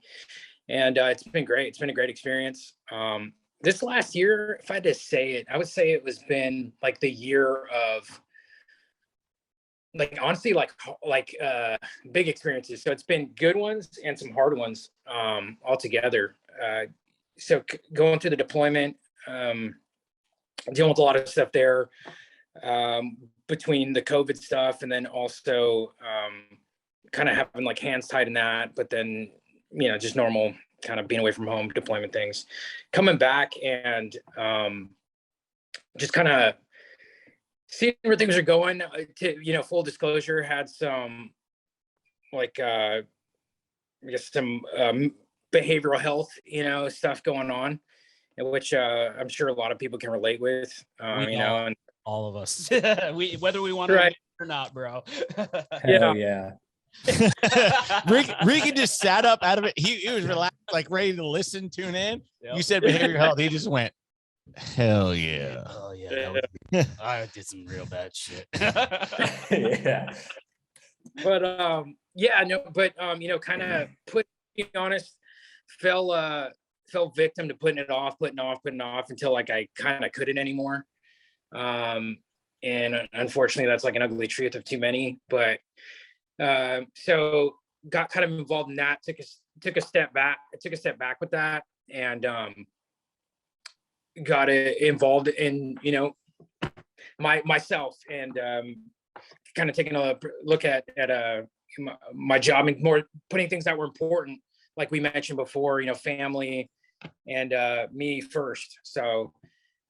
And it's been great. It's been a great experience. This last year, if I had to say it, I would say it was been like the year of like honestly like big experiences. So it's been good ones and some hard ones all together. So going through the deployment, dealing with a lot of stuff there, between the COVID stuff and then also kind of having like hands tied in that, but then, you know, just normal kind of being away from home, deployment things, coming back and just kind of seeing where things are going. To, you know, full disclosure, had some like I guess some behavioral health, you know, stuff going on, which I'm sure a lot of people can relate with. You know, and all of us, whether we want to right or not, bro. Hell yeah. Ricky just sat up out of it. He was relaxed, like ready to listen, tune in. Yep. You said behavioral health. He just went, hell yeah. Oh yeah. I did some real bad shit. Yeah. But yeah, no, but you know, kind of being honest, fell victim to putting it off until like I kind of couldn't anymore. And unfortunately that's like an ugly truth of too many, but so got kind of involved in that, took a step back with that, and got involved in, you know, myself, and kind of taking a look at my job and more putting things that were important, like we mentioned before, you know, family and me first. So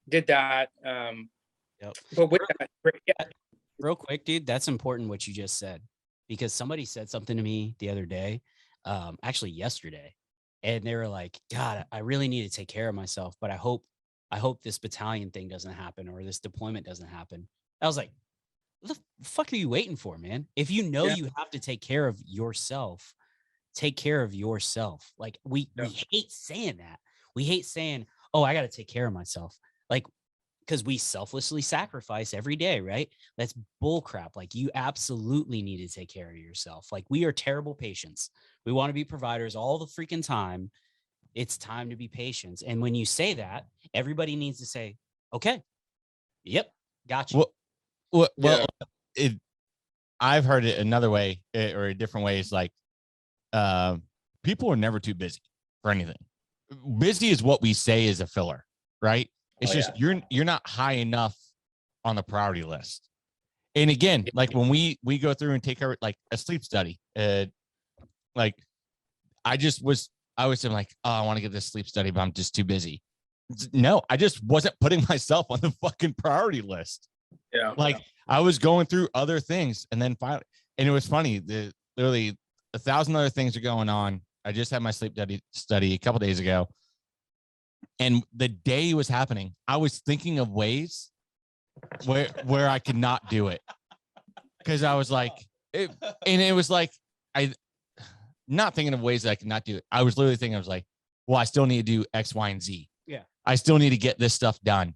did that. Yep. But with that, yeah. Real quick, dude, that's important what you just said, because somebody said something to me the other day, actually yesterday, and they were like, God, I really need to take care of myself, but I hope this battalion thing doesn't happen or this deployment doesn't happen. I was like, what the fuck are you waiting for, man? If you know you have to take care of yourself, take care of yourself. Like we hate saying that. We hate saying, oh, I got to take care of myself. Like, because we selflessly sacrifice every day, right? That's bull crap. Like you absolutely need to take care of yourself. Like we are terrible patients. We want to be providers all the freaking time. It's time to be patient. And when you say that, everybody needs to say, okay, yep, got you. Well, I've heard it another way, or a different way. Is like, people are never too busy for anything. Busy is what we say is a filler, right? It's just you're not high enough on the priority list. And again, like when we go through and take care of like a sleep study, like I was like, oh, I want to get this sleep study, but I'm just too busy. No, I just wasn't putting myself on the fucking priority list. Yeah. Like I was going through other things, and then finally, and it was funny, literally 1,000 other things are going on. I just had my sleep study a couple days ago. And the day it was happening, I was thinking of ways where I could not do it. Cause I was like, it was like, not thinking of ways that I could not do it. I was literally thinking, I was like, well, I still need to do X, Y, and Z. Yeah. I still need to get this stuff done.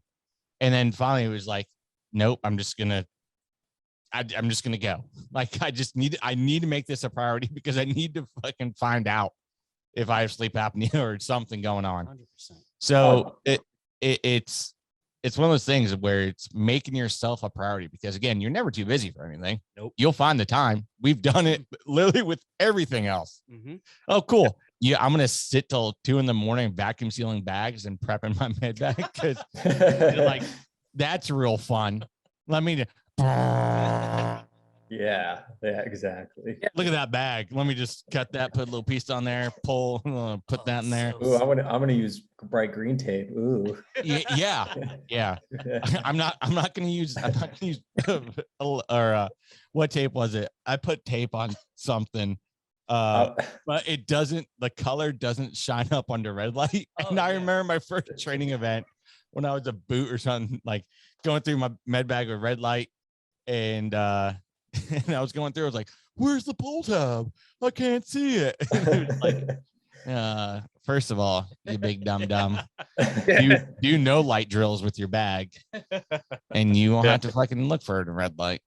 And then finally it was like, nope, I'm just going to I'm just gonna go. Like I need to make this a priority because I need to fucking find out if I have sleep apnea or something going on. 100%. So it's one of those things where it's making yourself a priority because again, you're never too busy for anything. Nope. You'll find the time. We've done it literally with everything else. Mm-hmm. Oh, cool. Yeah, I'm gonna sit till 2 a.m. vacuum sealing bags and prepping my med bag because like that's real fun. Let me yeah, exactly. Look at that bag. Let me just cut that, put a little piece on there, pull, put that in there. Ooh, I'm gonna use bright green tape. Ooh. Yeah. I'm not gonna use or what tape was it? I put tape on something. But the color doesn't shine up under red light. And I remember my first training event when I was a boot or something, like going through my med bag with red light and and I was going through, I was like, where's the pull tab? I can't see it. It was like, first of all, you big dumb. Do no light drills with your bag and you won't have to fucking look for it in red light.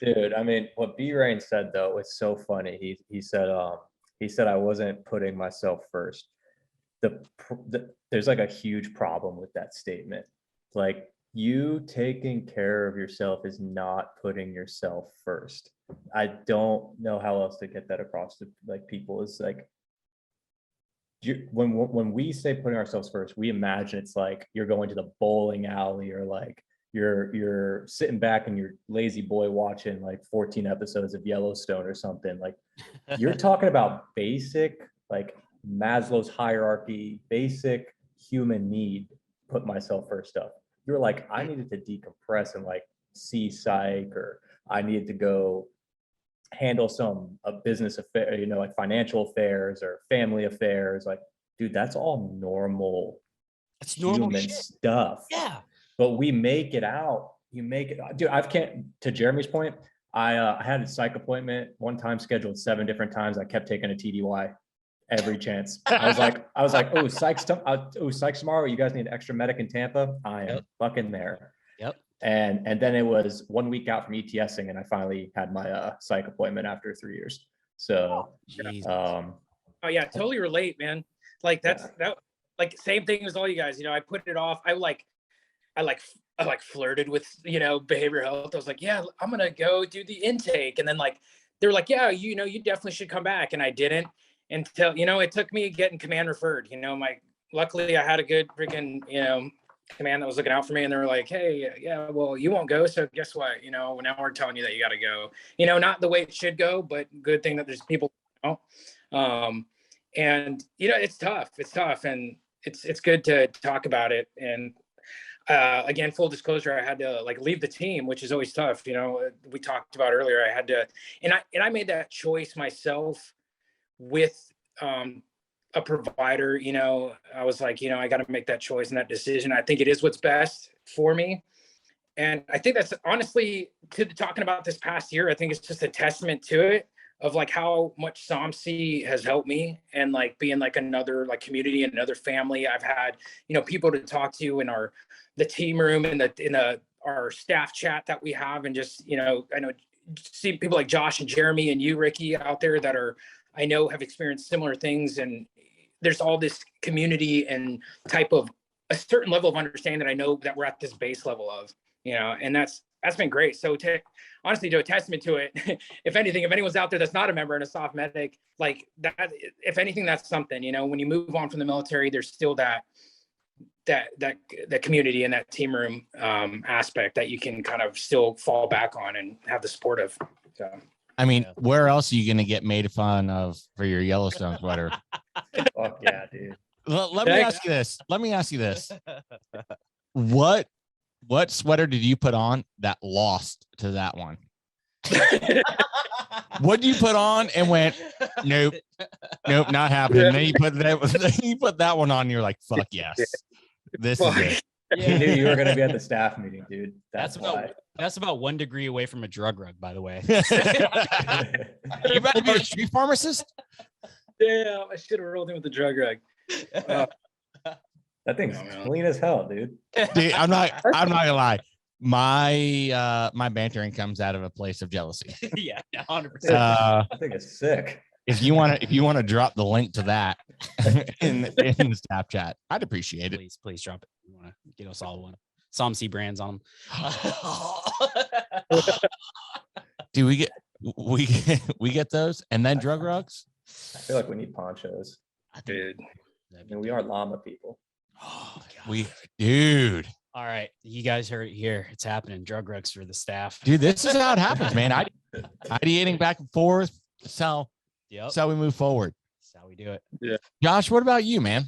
Dude, I mean, what B.Rain said though was so funny. He said I wasn't putting myself first. There's like a huge problem with that statement. Like, you taking care of yourself is not putting yourself first. I don't know how else to get that across to like people. Is like, when we say putting ourselves first, we imagine it's like you're going to the bowling alley or like you're sitting back and you're lazy boy watching like 14 episodes of Yellowstone or something. Like, you're talking about basic, like Maslow's hierarchy, basic human need, put myself first stuff. You're like, I needed to decompress and like see psych, or I needed to go handle a business affair, like financial affairs or family affairs. Like, dude, that's all normal. It's human normal stuff. Yeah. But we make it out. You make it, dude. To Jeremy's point, I had a psych appointment one time scheduled 7 different times. I kept taking a TDY every chance. I was like, oh, psych tomorrow. You guys need an extra medic in Tampa. I am fucking there. Yep. And then it was 1 week out from ETSing, and I finally had my psych appointment after 3 years. So, oh yeah, totally relate, man. Like that like same thing as all you guys. I put it off. I flirted with behavioral health. I was like, yeah, I'm gonna go do the intake, and then like they were like, yeah, you definitely should come back, and I didn't until it took me getting command referred. Luckily I had a good freaking command that was looking out for me, and they were like, hey, yeah, well, you won't go, so guess what, now we're telling you that you got to go. Not the way it should go, but good thing that there's people and it's tough, and it's good to talk about it. And again, full disclosure, I had to like leave the team, which is always tough. We talked about earlier, I had to, and I made that choice myself with a provider. I was like, I got to make that choice and that decision. I think it is what's best for me. And I think that's honestly, talking about this past year, I think it's just a testament to it, of like how much SOMC has helped me, and like being like another like community and another family. I've had, people to talk to in the team room and our staff chat that we have. And just, I know, see people like Josh and Jeremy and you, Ricky, out there that I know have experienced similar things. And there's all this community and type of a certain level of understanding that I know that we're at this base level of, and that's been great. So honestly, to a testament to it, if anything, if anyone's out there that's not a member and a soft medic, like that, if anything, that's something, when you move on from the military, there's still that community and that team room aspect that you can kind of still fall back on and have the support of. So, I mean, where else are you going to get made fun of for your Yellowstone sweater? Fuck yeah, dude. Let me ask you this. What sweater did you put on that lost to that one? What did you put on and went, nope, not happening? Then you put that one on, and you're like, fuck yes, this is it. You knew you were going to be at the staff meeting, dude. That's about 1 degree away from a drug rug, by the way. You about to be a street pharmacist? Yeah, I should have rolled in with the drug rug. That thing's clean as hell, dude. Dude, I'm not gonna lie. My bantering comes out of a place of jealousy. Yeah, 100%. I think it's sick. If you want to drop the link to that in the Snapchat, I'd appreciate it. Please drop it. You want to get us all one. Some C brands on them. Do we get those and then drug rugs? I feel like we need ponchos. Dude. I mean, we are llama people. Oh, Dude. All right, you guys heard it here. It's happening. Drug rugs for the staff. Dude, this is how it happens, man. Ideating back and forth. That's how we move forward. That's how we do it. Yeah. Josh, what about you, man?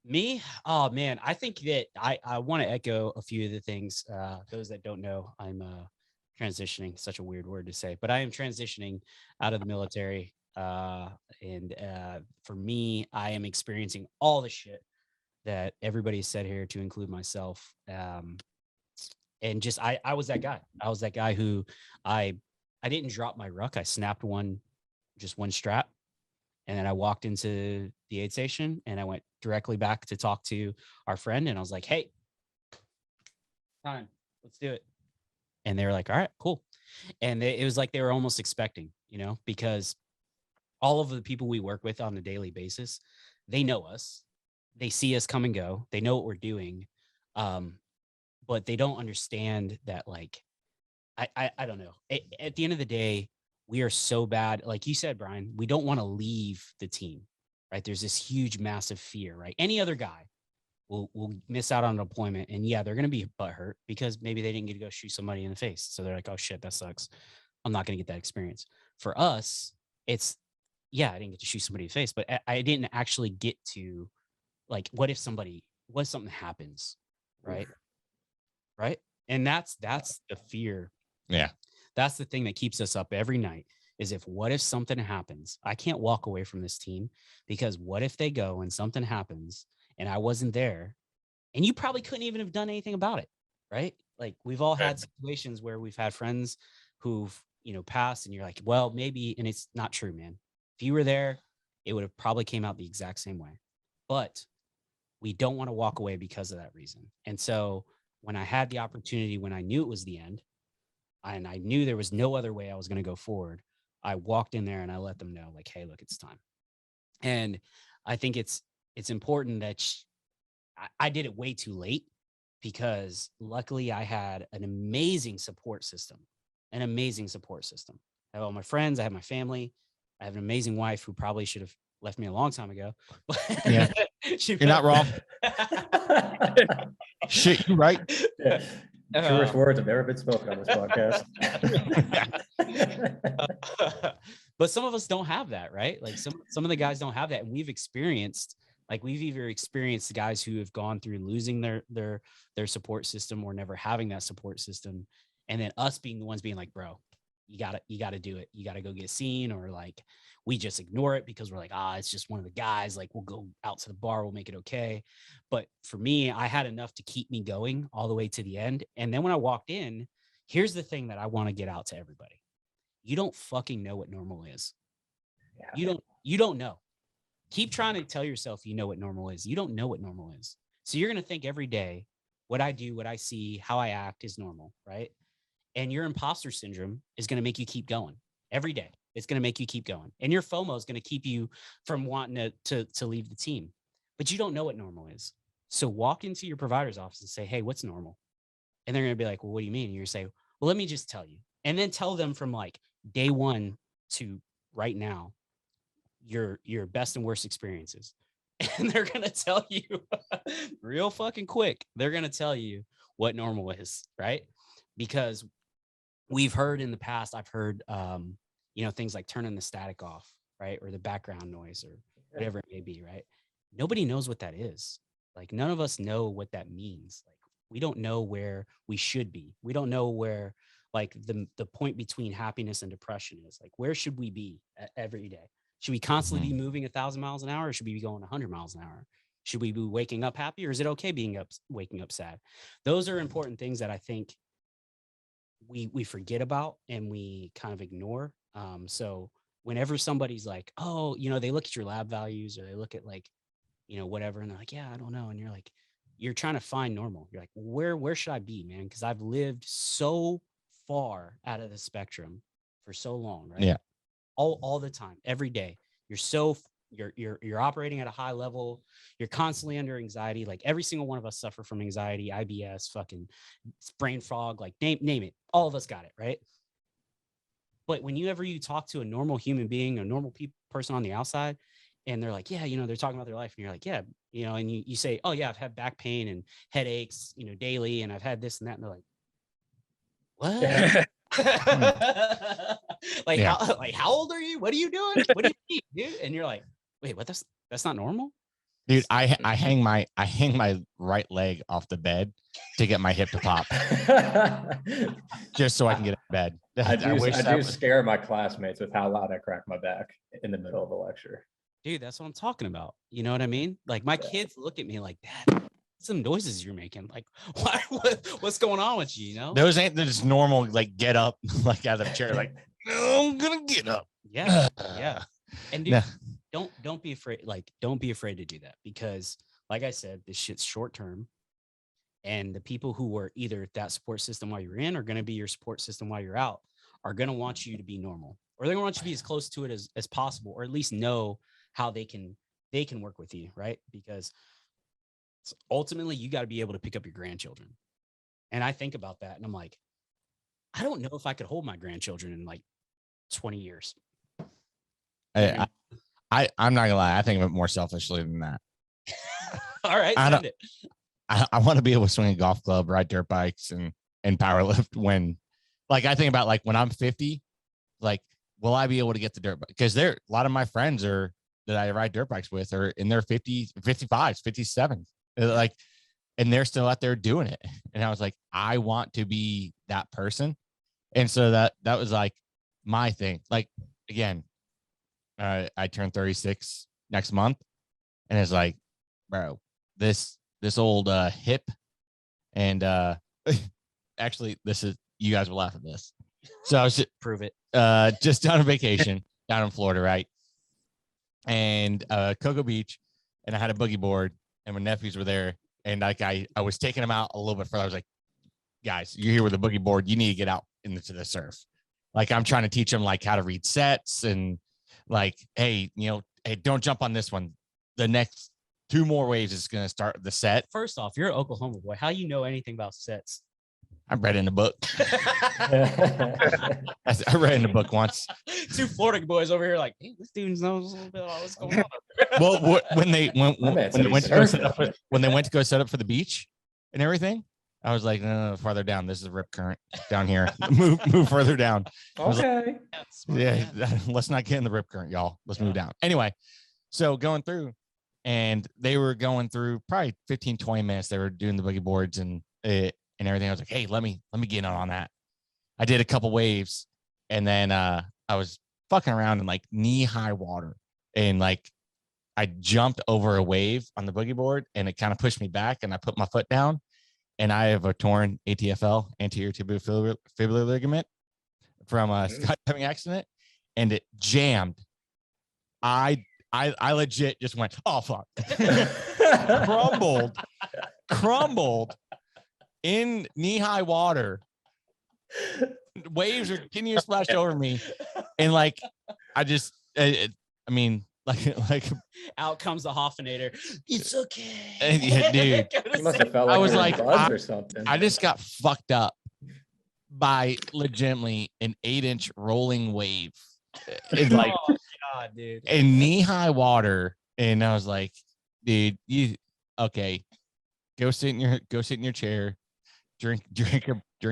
Me? Oh man, I think that I want to echo a few of the things. Those that don't know, I'm transitioning, such a weird word to say, but I am transitioning out of the military. And for me, I am experiencing all the shit that everybody said here, to include myself. And just I was that guy. I was that guy who I didn't drop my ruck. I snapped one strap. And then I walked into the aid station and I went directly back to talk to our friend. And I was like, hey, time, let's do it. And they were like, all right, cool. And it was like they were almost expecting, because all of the people we work with on a daily basis, they know us. They see us come and go. They know what we're doing. But they don't understand that, like, I don't know. At the end of the day, we are so bad. Like you said, Brian, we don't want to leave the team, right? There's this huge, massive fear, right? Any other guy will miss out on an deployment. And yeah, they're going to be butthurt because maybe they didn't get to go shoot somebody in the face. So they're like, oh shit, that sucks. I'm not going to get that experience. For us, it's, yeah, I didn't get to shoot somebody in the face, but I didn't actually get to, like, what if something happens, right? Right. And that's the fear. Yeah. That's the thing that keeps us up every night, is what if something happens? I can't walk away from this team, because what if they go and something happens and I wasn't there, and you probably couldn't even have done anything about it. Right. Like, we've all had situations where we've had friends who've, passed, and you're like, well, maybe, and it's not true, man. If you were there, it would have probably came out the exact same way. But we don't want to walk away because of that reason. And so when I had the opportunity, when I knew it was the end, and I knew there was no other way I was going to go forward, I walked in there and I let them know, like, hey, look, it's time. And I think it's important that I did it way too late, because luckily I had an amazing support system. I have all my friends. I have my family. I have an amazing wife who probably should have left me a long time ago. Yeah. You're not wrong. Shit, you right. Yeah. Truest words have ever been spoken on this podcast. But some of us don't have that, right? Like some of the guys don't have that. And we've either experienced guys who have gone through losing their support system, or never having that support system. And then us being the ones being like, bro, you gotta do it. You gotta go get seen. Or like, we just ignore it because we're like, it's just one of the guys. Like, we'll go out to the bar. We'll make it okay. But for me, I had enough to keep me going all the way to the end. And then when I walked in, here's the thing that I want to get out to everybody. You don't fucking know what normal is. Yeah. You don't know. Keep trying to tell yourself you know what normal is. You don't know what normal is. So you're going to think every day, what I do, what I see, how I act is normal, right? And your imposter syndrome is going to make you keep going every day. It's going to make you keep going. And your FOMO is going to keep you from wanting to leave the team. But you don't know what normal is. So walk into your provider's office and say, hey, what's normal? And they're going to be like, well, what do you mean? And you're going to say, well, let me just tell you. And then tell them from like day one to right now, your best and worst experiences. And they're going to tell you real fucking quick. They're going to tell you what normal is, right? Because we've heard in the past, I've heard, things like turning the static off, right? Or the background noise, or whatever it may be, right? Nobody knows what that is. Like, none of us know what that means. Like, we don't know where we should be. We don't know where, like, the point between happiness and depression is. Like, where should we be every day? Should we constantly be moving 1,000 miles an hour, or should we be going 100 miles an hour? Should we be waking up happy, or is it okay waking up sad? Those are important things that I think we forget about and we kind of ignore. So whenever somebody's like, oh, they look at your lab values, or they look at like, whatever, and they're like, yeah, I don't know. And you're like, you're trying to find normal. You're like, where should I be, man? Because I've lived so far out of the spectrum for so long, right? Yeah. All the time, every day. You're operating at a high level. You're constantly under anxiety. Like every single one of us suffer from anxiety, IBS, fucking brain fog, like name it. All of us got it, right? But whenever you talk to a normal human being, a normal person on the outside, and they're like, yeah, they're talking about their life, and you're like, yeah, and you say, oh yeah, I've had back pain and headaches, daily, and I've had this and that, and they're like, what? How old are you? What are you doing? What do you need, dude? And you're like, wait, what? That's not normal, dude. I hang my right leg off the bed to get my hip to pop, just so I can get in bed. I do scare my classmates with how loud I crack my back in the middle of a lecture. Dude, that's what I'm talking about. You know what I mean? Like my kids look at me like, Dad, some noises you're making. Like, what's going on with you? Those ain't just normal. Like get up, like out of the chair. Like, no, I'm gonna get up. Yeah. And dude, don't be afraid. Like, don't be afraid to do that, because, like I said, this shit's short term. And the people who were either that support system while you're in or going to be your support system while you're out are going to want you to be normal, or they're going to want you to be as close to it as possible, or at least know how they can work with you, right? Because ultimately you got to be able to pick up your grandchildren. And I think about that and I'm like, I don't know if I could hold my grandchildren in like 20 years. I'm not gonna lie, I think of it more selfishly than that. All right, send it. I want to be able to swing a golf club, ride dirt bikes, and power lift when, like, I think about like when I'm 50, like, will I be able to get the dirt bike? Because a lot of my friends that I ride dirt bikes with are in their 50s, 55s, 57s, like, and they're still out there doing it. And I was like, I want to be that person. And so that was like my thing. Like, again, I turned 36 next month, and it's like, bro, this old hip, and actually, you guys will laugh at this. So I was just prove it. Just on a vacation down in Florida, right? And Cocoa Beach, and I had a boogie board, and my nephews were there, and like I was taking them out a little bit further. I was like, guys, you're here with a boogie board. You need to get out into the surf. Like, I'm trying to teach them like how to read sets, and like, hey, hey, don't jump on this one. The next 2 more waves is going to start the set. First off, you're an Oklahoma boy. How you know anything about sets? I read in a book. I read in a book once. 2 Florida boys over here like, hey, this dude knows a little bit about what's going on. Well, when they went to go set up for the beach and everything, I was like, no, farther down. This is a rip current down here. move further down. Okay. Like, let's not get in the rip current, y'all. Let's move down. Anyway, so going through, and they were going through probably 15, 20 minutes. They were doing the boogie boards and everything. I was like, hey, let me get in on that. I did a couple waves, and then I was fucking around in like knee-high water, and like I jumped over a wave on the boogie board, and it kind of pushed me back, and I put my foot down, and I have a torn ATFL, anterior tibial fibular ligament, from a skydiving accident, and it jammed. I legit just went, oh fuck, crumbled in knee-high water. Waves are continuing to splash over me, and like I mean, like out comes the Hoffinator. It's okay. Yeah, dude. You must have felt like I was like, or something. I just got fucked up by legitimately an 8-inch rolling wave. It's like, oh God, dude. In knee-high water, and I was like, dude, you okay? Go sit in your chair, drink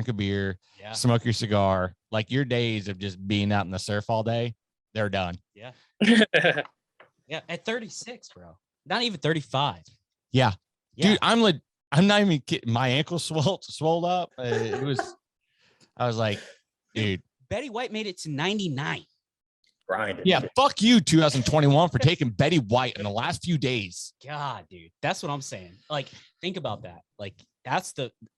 a beer, smoke your cigar. Like, your days of just being out in the surf all day, they're done. Yeah. Yeah. At 36, bro. Not even 35. Yeah. Dude, I'm not even kidding. My ankle swelled up. I was like, dude. Betty White made it to 99. Grinding. Yeah, fuck you, 2021, for taking Betty White in the last few days. God, dude, that's what I'm saying. Like, think about that. Like, that's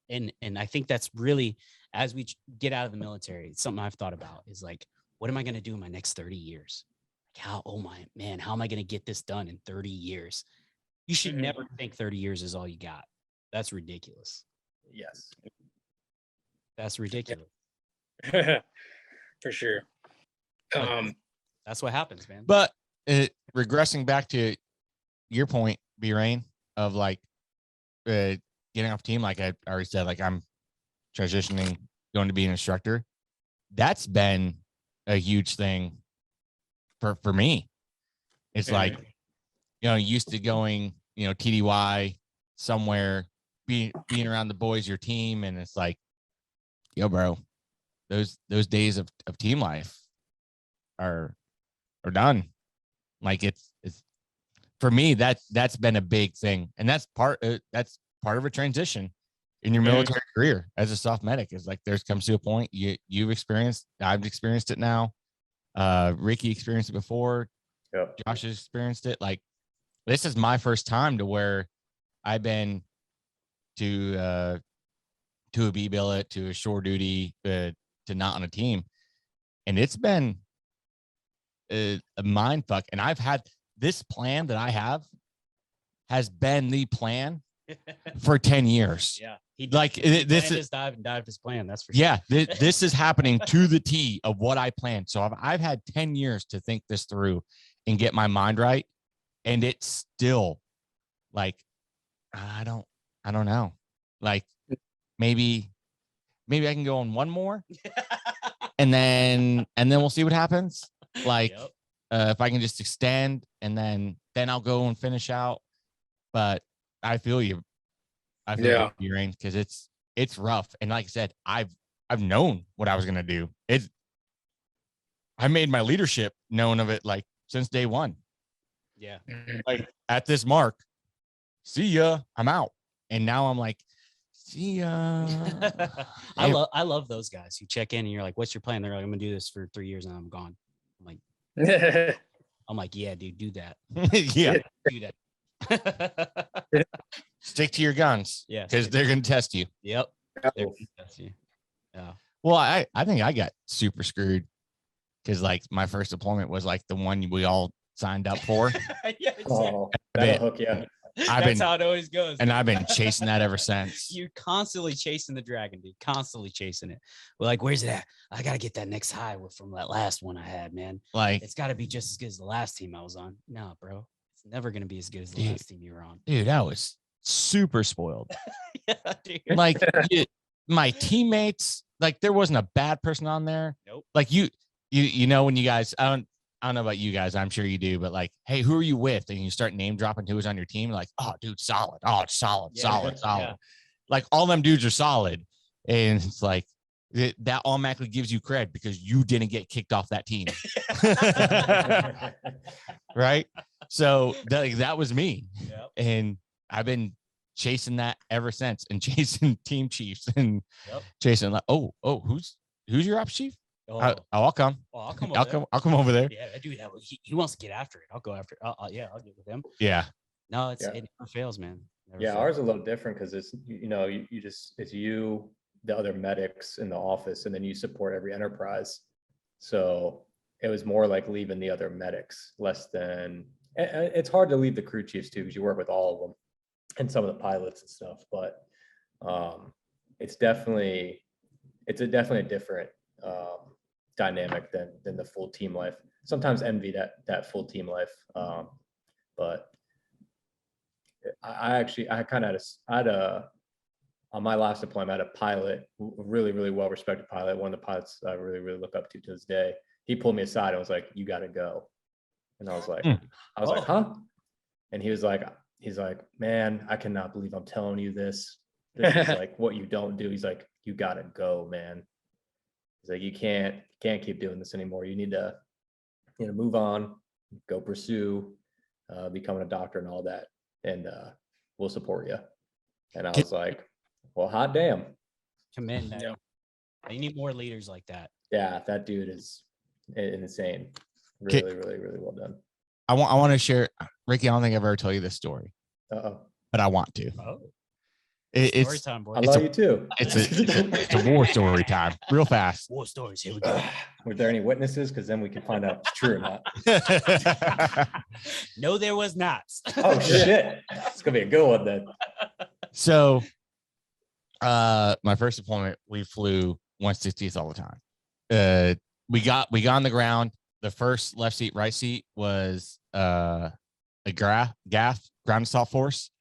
and I think that's really, as we get out of the military, it's something I've thought about, is like, what am I going to do in my next 30 years? Like, how am I going to get this done in 30 years? You should never think 30 years is all you got. That's ridiculous. Yes. That's ridiculous. For sure. That's what happens, man. But regressing back to your point, B.Rain, of like getting off team, like I already said, like I'm transitioning, going to be an instructor. That's been a huge thing for me. It's like, used to going, TDY somewhere, being around the boys, your team, and it's like, yo, bro, those days of team life are done. Like it's for me, that's been a big thing, and that's part of a transition in your military career as a soft medic. Is like there's comes to a point I've experienced it now. Ricky experienced it before. Yep. Josh has experienced it. Like this is my first time to where I've been to a B billet, to a shore duty, to not on a team, and it's been a mind fuck. And I've had this plan that I have has been the plan for 10 years. Yeah. This is dived his plan. That's for sure. Yeah. This is happening to the T of what I planned. So I've had 10 years to think this through and get my mind right. And it's still like, I don't know. Like maybe I can go on one more and then we'll see what happens. Like, if I can just extend and then I'll go and finish out. But I feel you. I feel you, B.Rain, because it's rough. And like I said, I've known what I was gonna do. I made my leadership known of it like since day one. Yeah. Like at this mark, see ya, I'm out. And now I'm like, see ya. I love those guys who check in and you're like, what's your plan? They're like, I'm gonna do this for 3 years and I'm gone. I'm like, yeah, dude, do that. Yeah. Do that. Stick to your guns. Yeah. Because they're gonna test you. Yep. They're gonna test you. Yeah. Well, I think I got super screwed because like my first deployment was like the one we all signed up for. Yeah, that'll hook you. That's how it always goes. And I've been chasing that ever since. You're constantly chasing the dragon, dude. Constantly chasing it. We're like, where's it at? I gotta get that next high from that last one I had, man. Like it's gotta be just as good as the last team I was on. No, bro. It's never gonna be as good as the last team you were on. Dude, I was super spoiled. Yeah, dude. Like my teammates, like there wasn't a bad person on there. Nope. Like you know when you guys, I don't know about you guys, I'm sure you do, but like, hey, who are you with? And you start name dropping who was on your team, like, oh, dude, solid. Oh, solid. Yeah. Like all them dudes are solid. And it's like that automatically gives you cred because you didn't get kicked off that team. Right. So that was me. Yep. And I've been chasing that ever since and chasing team chiefs and chasing like, oh, who's your ops chief? I'll come. I'll come. I'll come over there. Yeah, dude, he wants to get after it. I'll go after it. I'll get with him. Yeah. No, it never fails, man. Never fails. Ours is a little different because it's it's you, the other medics in the office, and then you support every enterprise. So it was more like leaving the other medics, less than. It's hard to leave the crew chiefs too because you work with all of them and some of the pilots and stuff. But it's definitely a different dynamic than the full team life. Sometimes envy that full team life, but I had on my last deployment, I had a pilot, a really, really well respected pilot, one of the pilots I really, really look up to this day. He pulled me aside and was like, "You got to go," and I was like, "Huh?" And he's like, "Man, I cannot believe I'm telling you this. This is like what you don't do." He's like, "You got to go, man." He's like, you can't keep doing this anymore. You need to, move on, go pursue becoming a doctor and all that, and we'll support you. And I was like, well, hot damn. Commit. Yeah. You need more leaders like that. Yeah, that dude is insane. Really, really, really well done. I want to share, Ricky. I don't think I've ever told you this story. But I want to. Oh. It's story time, boy. I love you too. It's a war story time, real fast. War stories. Here we go. Were there any witnesses? Because then we can find out if it's true or not. No, there was not. Oh shit! It's gonna be a good one then. So my first deployment, we flew 160th all the time. We got on the ground. The first left seat, right seat was a ground assault force.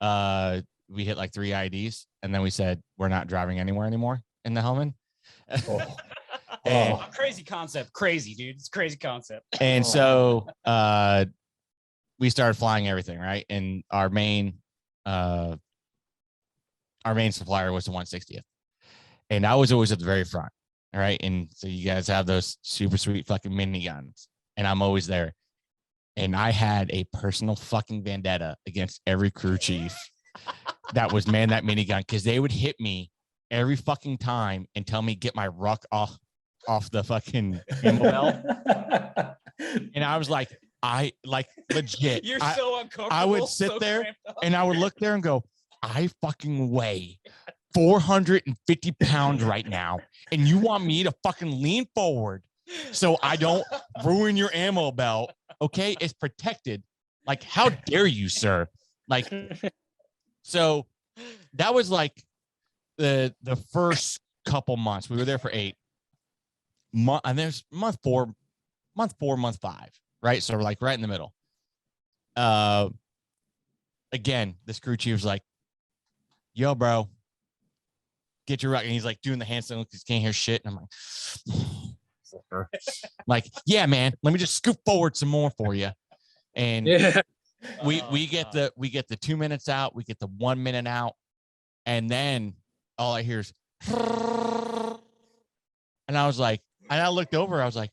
We hit like 3 IEDs, and then we said we're not driving anywhere anymore in the Hellman. Crazy concept. Crazy, dude. It's a crazy concept. And so we started flying everything, right? And our main supplier was the 160th. And I was always at the very front. All right. And so you guys have those super sweet fucking miniguns, and I'm always there. And I had a personal fucking vendetta against every crew chief that was man that minigun, because they would hit me every fucking time and tell me get my ruck off the fucking ammo belt. And I was like, legit. You're so uncomfortable. I would sit there and I would look there and go, I fucking weigh 450 pounds right now, and you want me to fucking lean forward so I don't ruin your ammo belt? Okay, it's protected. Like, how dare you, sir? Like, so that was like the first couple months. We were there for 8 months, and there's month 4, month 5, right? So we're like right in the middle. Again, this crew chief was like, yo, bro, get your ruck. And he's like doing the handstand because he can't hear shit. And I'm like, yeah, man, let me just scoop forward some more for you. And we get the 2 minutes out, we get the 1 minute out, and then all I hear is, and I was like, and I looked over, I was like,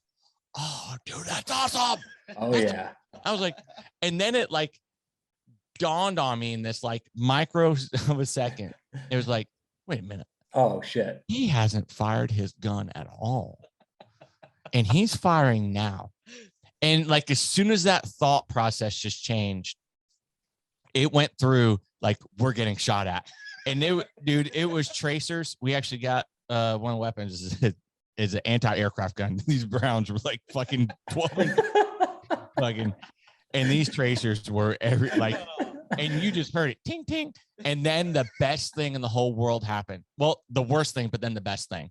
oh, dude, that's awesome. Oh yeah. I was like, and then it like dawned on me in this like micro of a second. It was like, wait a minute. Oh shit. He hasn't fired his gun at all. And he's firing now. And like, as soon as that thought process just changed, it went through like, we're getting shot at. And it was tracers. We actually got one of the weapons is an anti-aircraft gun. These Browns were like fucking 12. Fucking, and these tracers were and you just heard it ting ting. And then the best thing in the whole world happened. Well, the worst thing, but then the best thing.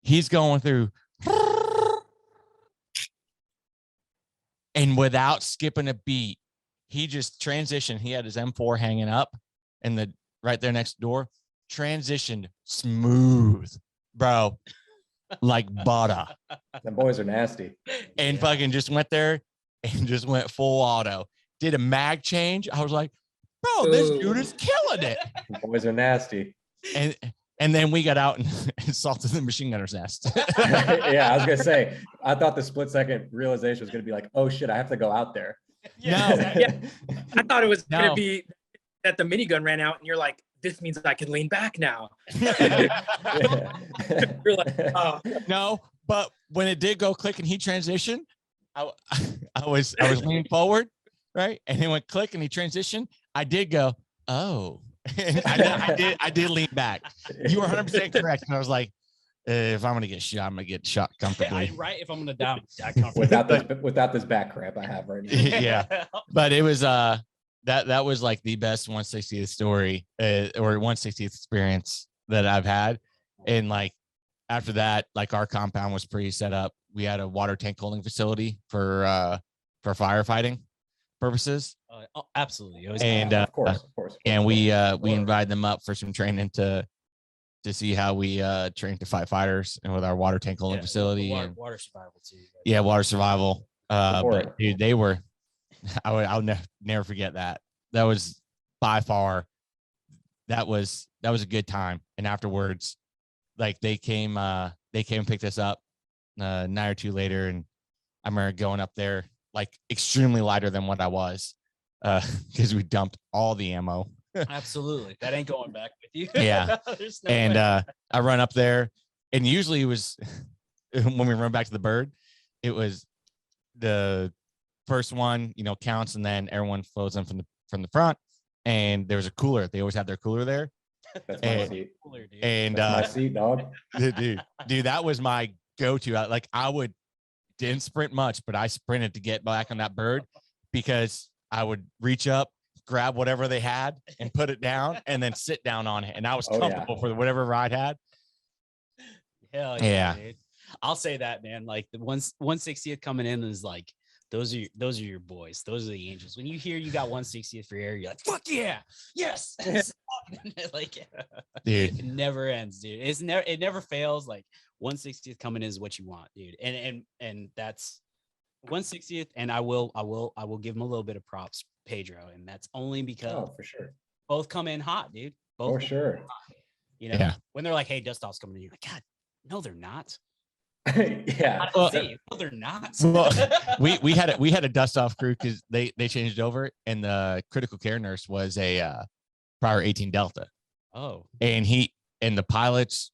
He's going through, and without skipping a beat, he just transitioned. He had his M4 hanging up and the right there next door, transitioned smooth, bro, like butter. Them boys are nasty. And fucking just went there and just went full auto. Did a mag change. I was like, bro, this dude is killing it. Them boys are nasty. And then we got out and assaulted the machine gunner's nest. Yeah, I was gonna say, I thought the split second realization was gonna be like, oh shit, I have to go out there. Yeah, yeah. I thought it was gonna be that the minigun ran out and you're like, this means I can lean back now. You're like, oh. No, but when it did go click and he transitioned, I was leaning forward, right? And he went click and he transitioned. I did go, oh. I did lean back. You were 100% correct. And I was like, if I'm gonna get shot, I'm gonna get shot comfortably. Yeah, right. If I'm gonna die comfortably. without this back cramp I have right now. Yeah. But it was that was like the best 160th story or 160th experience that I've had. And like after that, like our compound was pretty set up. We had a water tank holding facility for firefighting purposes. Oh, absolutely. And of course. And we invited them up for some training to see how we train to fight fighters and with our water tank holding facility and water survival too. Yeah, water survival. But dude, they were. I'll never forget that. That was by far. That was a good time. And afterwards, like they came and picked us up a night or two later, and I remember going up there like extremely lighter than what I was, because we dumped all the ammo. Absolutely, that ain't going back with you. Yeah. No I run up there, and usually it was when we run back to the bird, it was the first one, counts, and then everyone flows in from the front. And there was a cooler. They always have their cooler there. That's my seat. Cooler, dude. And that's my seat, dog. Dude, that was my go-to. I didn't sprint much, but I sprinted to get back on that bird because I would reach up, grab whatever they had and put it down and then sit down on it. And I was Oh, comfortable for whatever ride had. Hell yeah, dude. I'll say that, man. Like the 160th coming in is like, those are your boys. Those are the angels. When you hear you got 160th for air, you're like, fuck yeah, yes. Like, dude, it never ends, dude. It never fails. Like 160th coming in is what you want, dude. And that's 160th. And I will give him a little bit of props, Pedro, and that's only because for sure, both come in hot, dude. Both for sure. You know, when they're like, hey, dust off's coming in, you're like, God, no, they're not. Yeah, no, they're not. Well, we had a dust off crew because they changed over, and the critical care nurse was a prior 18 Delta. Oh, and the pilots,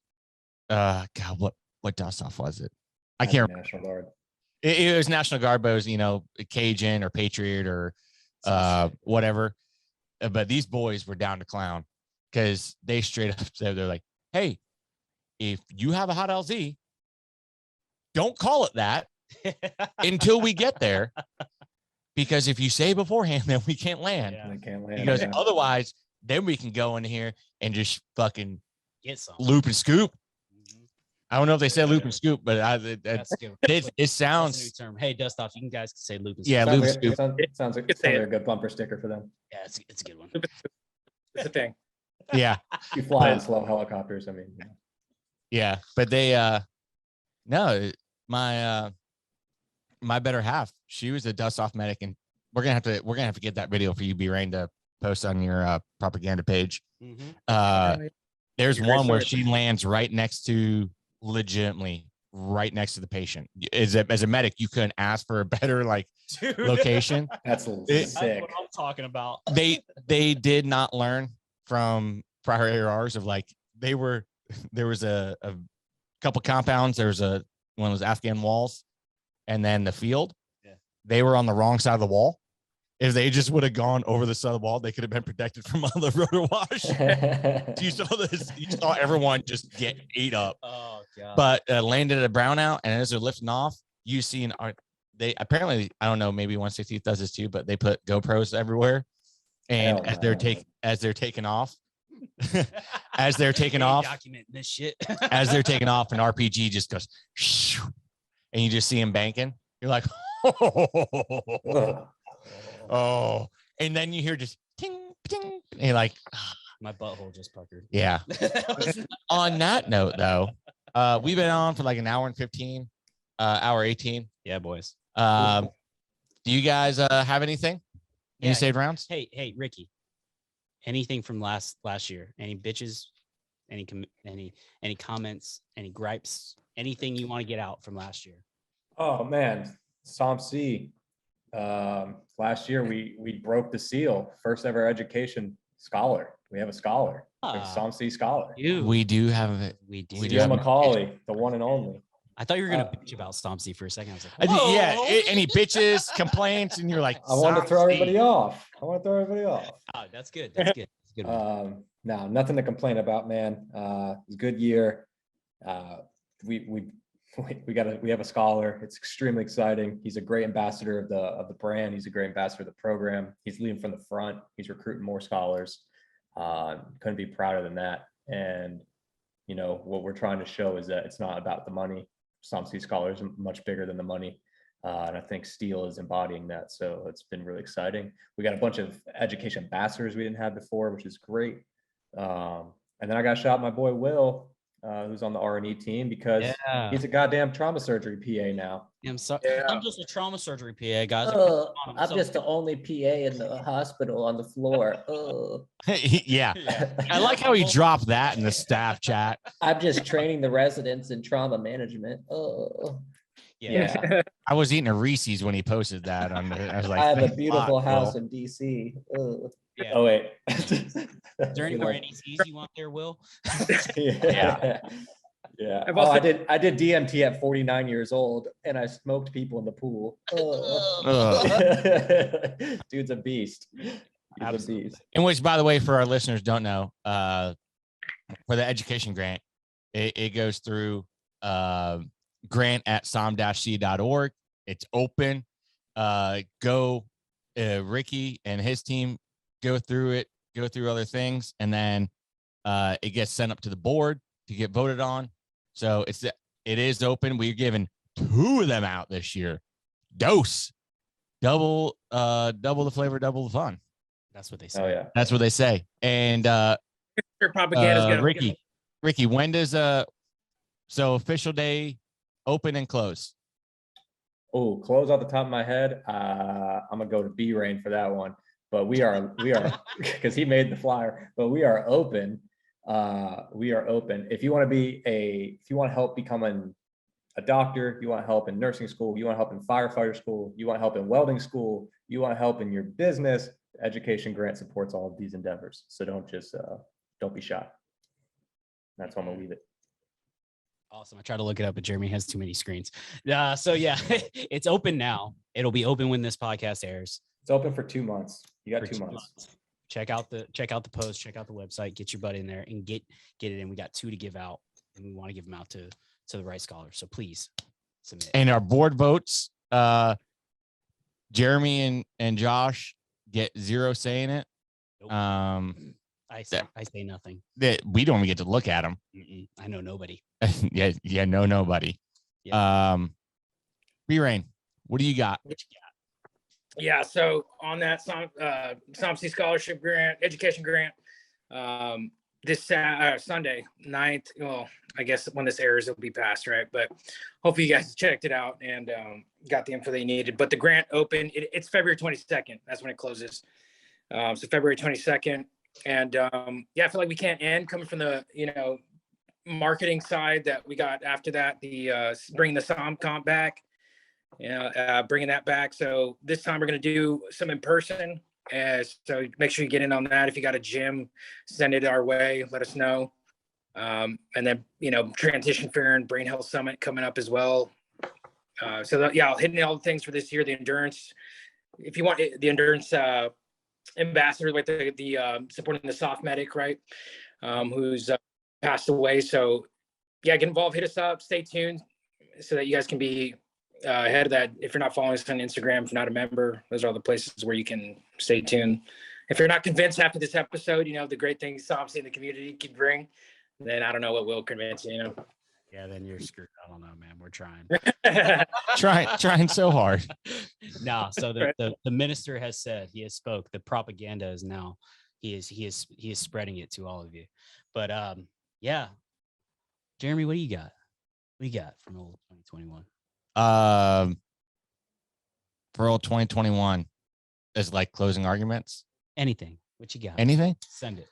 God, what dust off was it? I can't remember. National Guard. It was National Guard, but it was, Cajun or Patriot or whatever. But these boys were down to clown because they straight up said, they're like, hey, if you have a hot LZ, don't call it that until we get there, because if you say beforehand, then we can't land. Yeah, can't land. Because otherwise, then we can go in here and just fucking get some loop and scoop. I don't know if they said loop and scoop, but it sounds. That's a new term. Hey, dust off. You guys can say loop and scoop. Yeah, loop and scoop. Sounds like a good bumper sticker for them. Yeah, it's a good one. It's a thing. Yeah, you fly in slow helicopters. I mean, yeah, but they no, my better half, she was a dust off medic, and we're gonna have to get that video for you, B.Rain, to post on your propaganda page. There's one where she lands legitimately right next to the patient. As a medic, you couldn't ask for a better location. That's sick. That's what I'm talking about. They did not learn from prior ARs of there was a couple compounds. There was one was Afghan walls, and then the field. Yeah. They were on the wrong side of the wall. If they just would have gone over the side of the wall, they could have been protected from all the rotor wash. You saw this. You saw everyone just get ate up. Oh god! But landed at a brownout, and as they're lifting off, you see they apparently, I don't know, maybe 160 does this too, but they put GoPros everywhere, and as they're taking off, as they're taking off, document this shit. As they're taking off, an RPG just goes, and you just see him banking. You're like, oh, and then you hear just ting, ting, and you're like, my butthole just puckered. Yeah. On that note, though, we've been on for like an hour and 15, hour 18. Yeah, boys. Do you guys have anything? Any saved rounds? Hey, Ricky. Anything from last year? Any bitches? Any comments? Any gripes? Anything you want to get out from last year? Oh man, SOMC. Last year we broke the seal. First ever education scholar. We have a scholar, like SOMC scholar. We do have it. We do. Steele Macaulay, the one and only. I thought you were gonna bitch about SOMC for a second. I was like, any bitches, complaints, and you're like, I want to throw everybody off. Oh, that's good. That's good. That's good. No, nothing to complain about, man. It was a good year. We have a scholar. It's extremely exciting. He's a great ambassador of the brand. He's a great ambassador of the program. He's leading from the front. He's recruiting more scholars. Couldn't be prouder than that. And what we're trying to show is that it's not about the money. SOMC scholars are much bigger than the money. And I think Steele is embodying that. So it's been really exciting. We got a bunch of education ambassadors we didn't have before, which is great. And then I got to shout out my boy Will, who's on the R&E team, because he's a goddamn trauma surgery PA now. I'm sorry. Yeah. I'm just a trauma surgery PA, guys. I'm just the only PA in the hospital on the floor. Yeah. I like how he dropped that in the staff chat. I'm just training the residents in trauma management. Yeah. I was eating a Reese's when he posted that. I was like, I have a beautiful house in DC. Yeah. Oh wait. Is there any more NECs you want there, Will? Yeah. Oh, I did DMT at 49 years old, and I smoked people in the pool. Dude's a beast. He's a beast. In which, by the way, for our listeners don't know, for the education grant, it goes through grant@som-c.org. It's open. Go, Ricky and his team go through other things, and then it gets sent up to the board to get voted on. So it is open. We're giving 2 of them out this year. Dose. Double the flavor, double the fun. That's what they say. Oh yeah. That's what they say. And Propaganda's gonna Ricky, when does so official day open and close? Oh, close off the top of my head. I'm gonna go to B.Rain for that one. But we are because he made the flyer. But we are open. We are open. If you want to help becoming a doctor, you want help in nursing school, you want help in firefighter school, you want help in welding school, you want help in your business, education grant supports all of these endeavors. So don't be shy. That's why I'm gonna leave it. Awesome. I tried to look it up, but Jeremy has too many screens. So yeah, it's open now. It'll be open when this podcast airs. It's open for 2 months. You got 2 months. Check out the post, check out the website, get your butt in there and get it in. We got 2 to give out, and we want to give them out to the right scholars. So please submit. And our board votes, Jeremy and Josh get 0 say in it. Nope. I say nothing. That we don't even get to look at them. I know nobody. yeah, nobody. Yeah. B.Rain, what do you got? What you got? Yeah, so on that SOMC scholarship grant, education grant, this Sunday 9th, well, I guess when this airs, it'll be past, right? But hopefully you guys checked it out and got the info they needed. But the grant open, it's February 22nd. That's when it closes. So February 22nd. And yeah, I feel like we can't end coming from the, marketing side that we got after that, the bringing the SOM comp back, bringing that back. So this time we're going to do some in person. So make sure you get in on that. If you got a gym, send it our way, let us know. And then, Transition Fair and Brain Health Summit coming up as well. I'll hit all the things for this year, the endurance. If you want the endurance ambassador with the supporting the soft medic, right? Who's passed away. So yeah, get involved, hit us up, stay tuned so that you guys can be ahead of that. If you're not following us on Instagram, if you're not a member, those are all the places where you can stay tuned. If you're not convinced after this episode, the great things SOMC in the community can bring, then I don't know what will convince you, Yeah, then you're screwed. I don't know, man. We're trying. trying so hard. No, so the minister has said, he has spoke. The propaganda is now he is spreading it to all of you. But yeah. Jeremy, what do you got? What do you got from old 2021? For old 2021 is like closing arguments. Anything. What you got? Anything? Send it.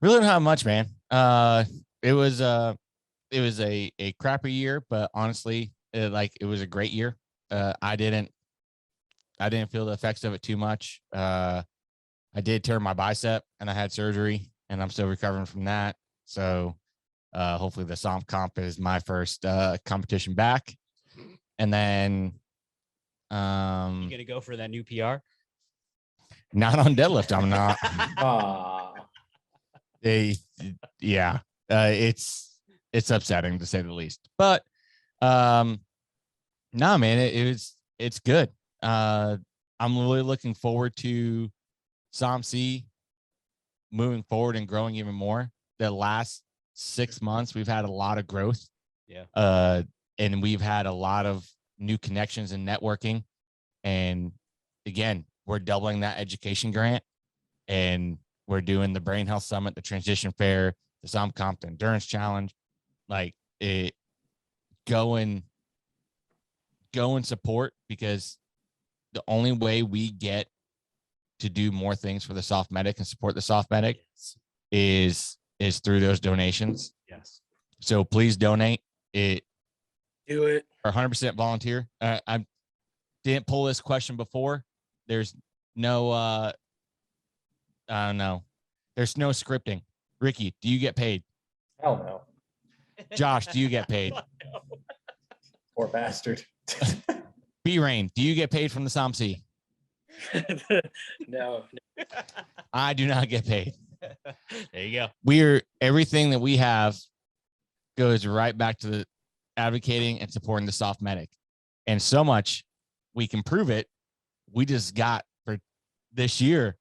Really don't have much, man. It was a crappy year, but honestly, it was a great year. I didn't feel the effects of it too much. I did tear my bicep and I had surgery and I'm still recovering from that. So hopefully the SOM comp is my first competition back. And then you gonna go for that new PR? Not on deadlift, I'm not. It's upsetting to say the least. But no, man, it's good. I'm really looking forward to SOMC moving forward and growing even more. The last 6 months, we've had a lot of growth. Yeah. And we've had a lot of new connections and networking. And again, we're doubling that education grant and we're doing the Brain Health Summit, the Transition Fair, the SOM Comp, the Endurance Challenge. Like it, go and support, because the only way we get to do more things for the soft medic and support the soft medic is through those donations. Yes. So please donate. Do it. 100% volunteer. I didn't pull this question before. There's no, I don't know. There's no scripting. Ricky, do you get paid? Hell no. Josh, do you get paid? Poor bastard. B.Rain, do you get paid from the SOMC? No. I do not get paid. There you go. Everything that we have goes right back to the advocating and supporting the soft medic. And so much we can prove it. We just got for this year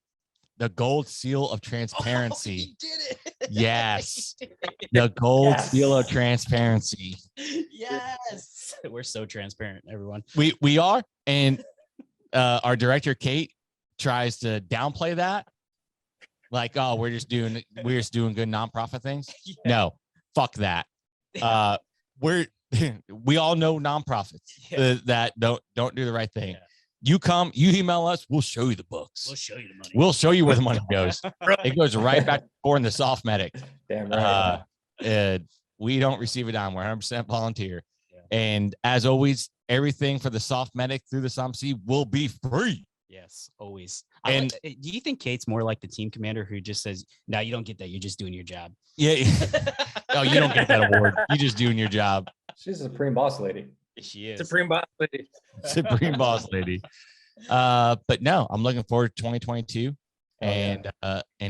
the gold seal of transparency. He did it. Yes. The gold seal of transparency. Yes. We're so transparent, everyone. We are. And our director, Kate, tries to downplay that. Like, oh, we're just doing good nonprofit things. Yeah. No, fuck that. We all know nonprofits that don't do the right thing. Yeah. You email us, we'll show you the books. We'll show you the money. We'll show you where the money goes. It goes right back in the soft medic. Damn right. We don't receive a dime. We're 100% volunteer. Yeah. And as always, everything for the soft medic through the SOMC will be free. Yes, always. And do you think Kate's more like the team commander who just says, no, you don't get that. You're just doing your job. Yeah. Oh, you don't get that award. You're just doing your job. She's a supreme boss lady. She is. Supreme boss lady. Supreme boss lady. But no, I'm looking forward to 2022 and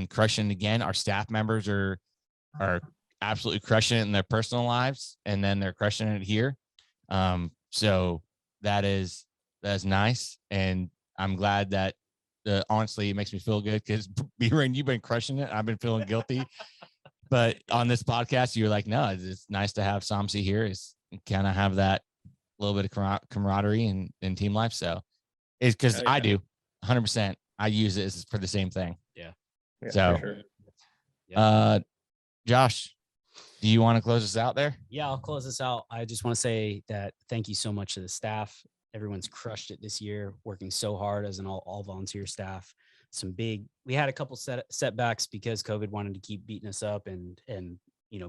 crushing again. Our staff members are absolutely crushing it in their personal lives, and then they're crushing it here. So that's nice. And I'm glad that honestly, it makes me feel good because B.Rain, you've been crushing it. I've been feeling guilty. But on this podcast, you're like, no, it's nice to have SOMC here. It's kind of have that little bit of camaraderie and team life. So it's because I do 100%. I use it for the same thing. Yeah. So, sure. Josh, do you want to close us out there? Yeah, I'll close this out. I just want to say that thank you so much to the staff. Everyone's crushed it this year, working so hard as an all volunteer staff. We had a couple setbacks because COVID wanted to keep beating us up and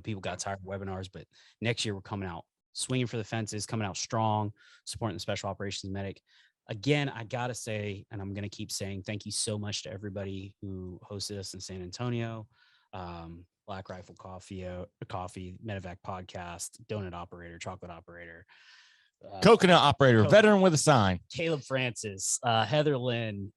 people got tired of webinars, but next year we're coming out swinging for the fences, coming out strong, supporting the special operations medic. Again, I got to say, and I'm going to keep saying, thank you so much to everybody who hosted us in San Antonio, Black Rifle Coffee, Medevac Podcast, Donut Operator, Chocolate Operator, Coconut Operator, veteran with a sign, Caleb Francis, Heather Lynn,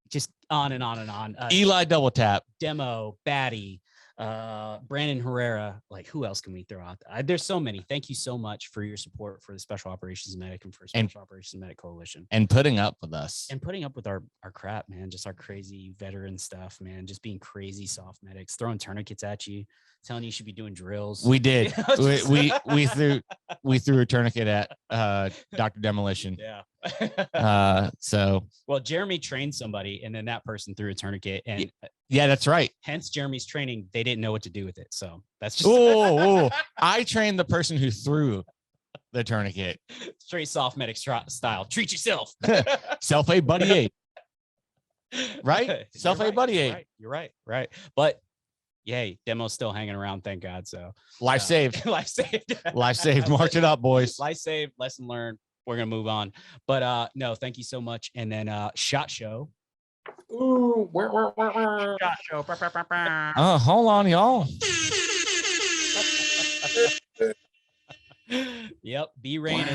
just on and on and on. Eli Double Tap, Demo, Batty, Brandon Herrera. Like, who else can we throw out there? There's so many. Thank you so much for your support for the Special Operations Medic and for Special Operations Medic Coalition. And putting up with us. And putting up with our crap, man. Just our crazy veteran stuff, man. Just being crazy soft medics, throwing tourniquets at you, telling you should be doing drills. We did. we threw a tourniquet at Dr. Demolition. Yeah. Well, Jeremy trained somebody and then that person threw a tourniquet, and yeah, that's right. Hence Jeremy's training. They didn't know what to do with it. So that's just I trained the person who threw the tourniquet. Straight soft medic style. Treat yourself. Self-aid buddy aid. Right? Self-aid buddy aid. You're right. But yay, demo's still hanging around, thank God. So life saved. Life saved. Life saved. Mark it up, boys. Life saved, lesson learned. We're gonna move on. But no, thank you so much. And then SHOT Show. Ooh, SHOT Show. Hold on, y'all. Yep, B.Rain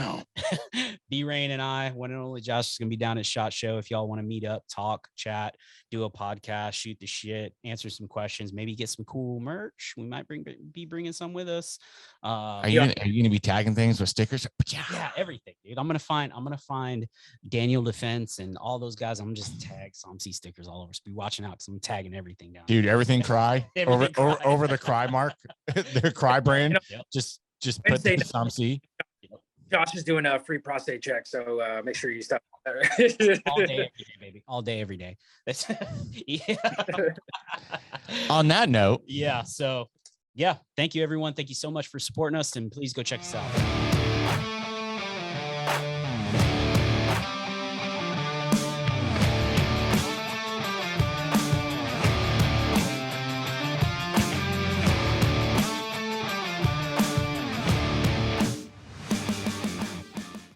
and I, one and only Josh, is gonna be down at SHOT Show. If y'all want to meet up, talk, chat, do a podcast, shoot the shit, answer some questions, maybe get some cool merch. We might be bringing some with us. Are you gonna be tagging things with stickers? Yeah, everything, dude. I'm gonna find Daniel Defense and all those guys. I'm gonna just tag SOMC stickers all over. So be watching out because I'm tagging everything down. Dude, everything cry over the cry mark, the cry brand. Yep. Just put the SOMC. Josh is doing a free prostate check, so make sure you stop. All day, every day, baby. All day, every day. That's yeah. On that note, yeah. So, yeah. Thank you, everyone. Thank you so much for supporting us, and please go check us out.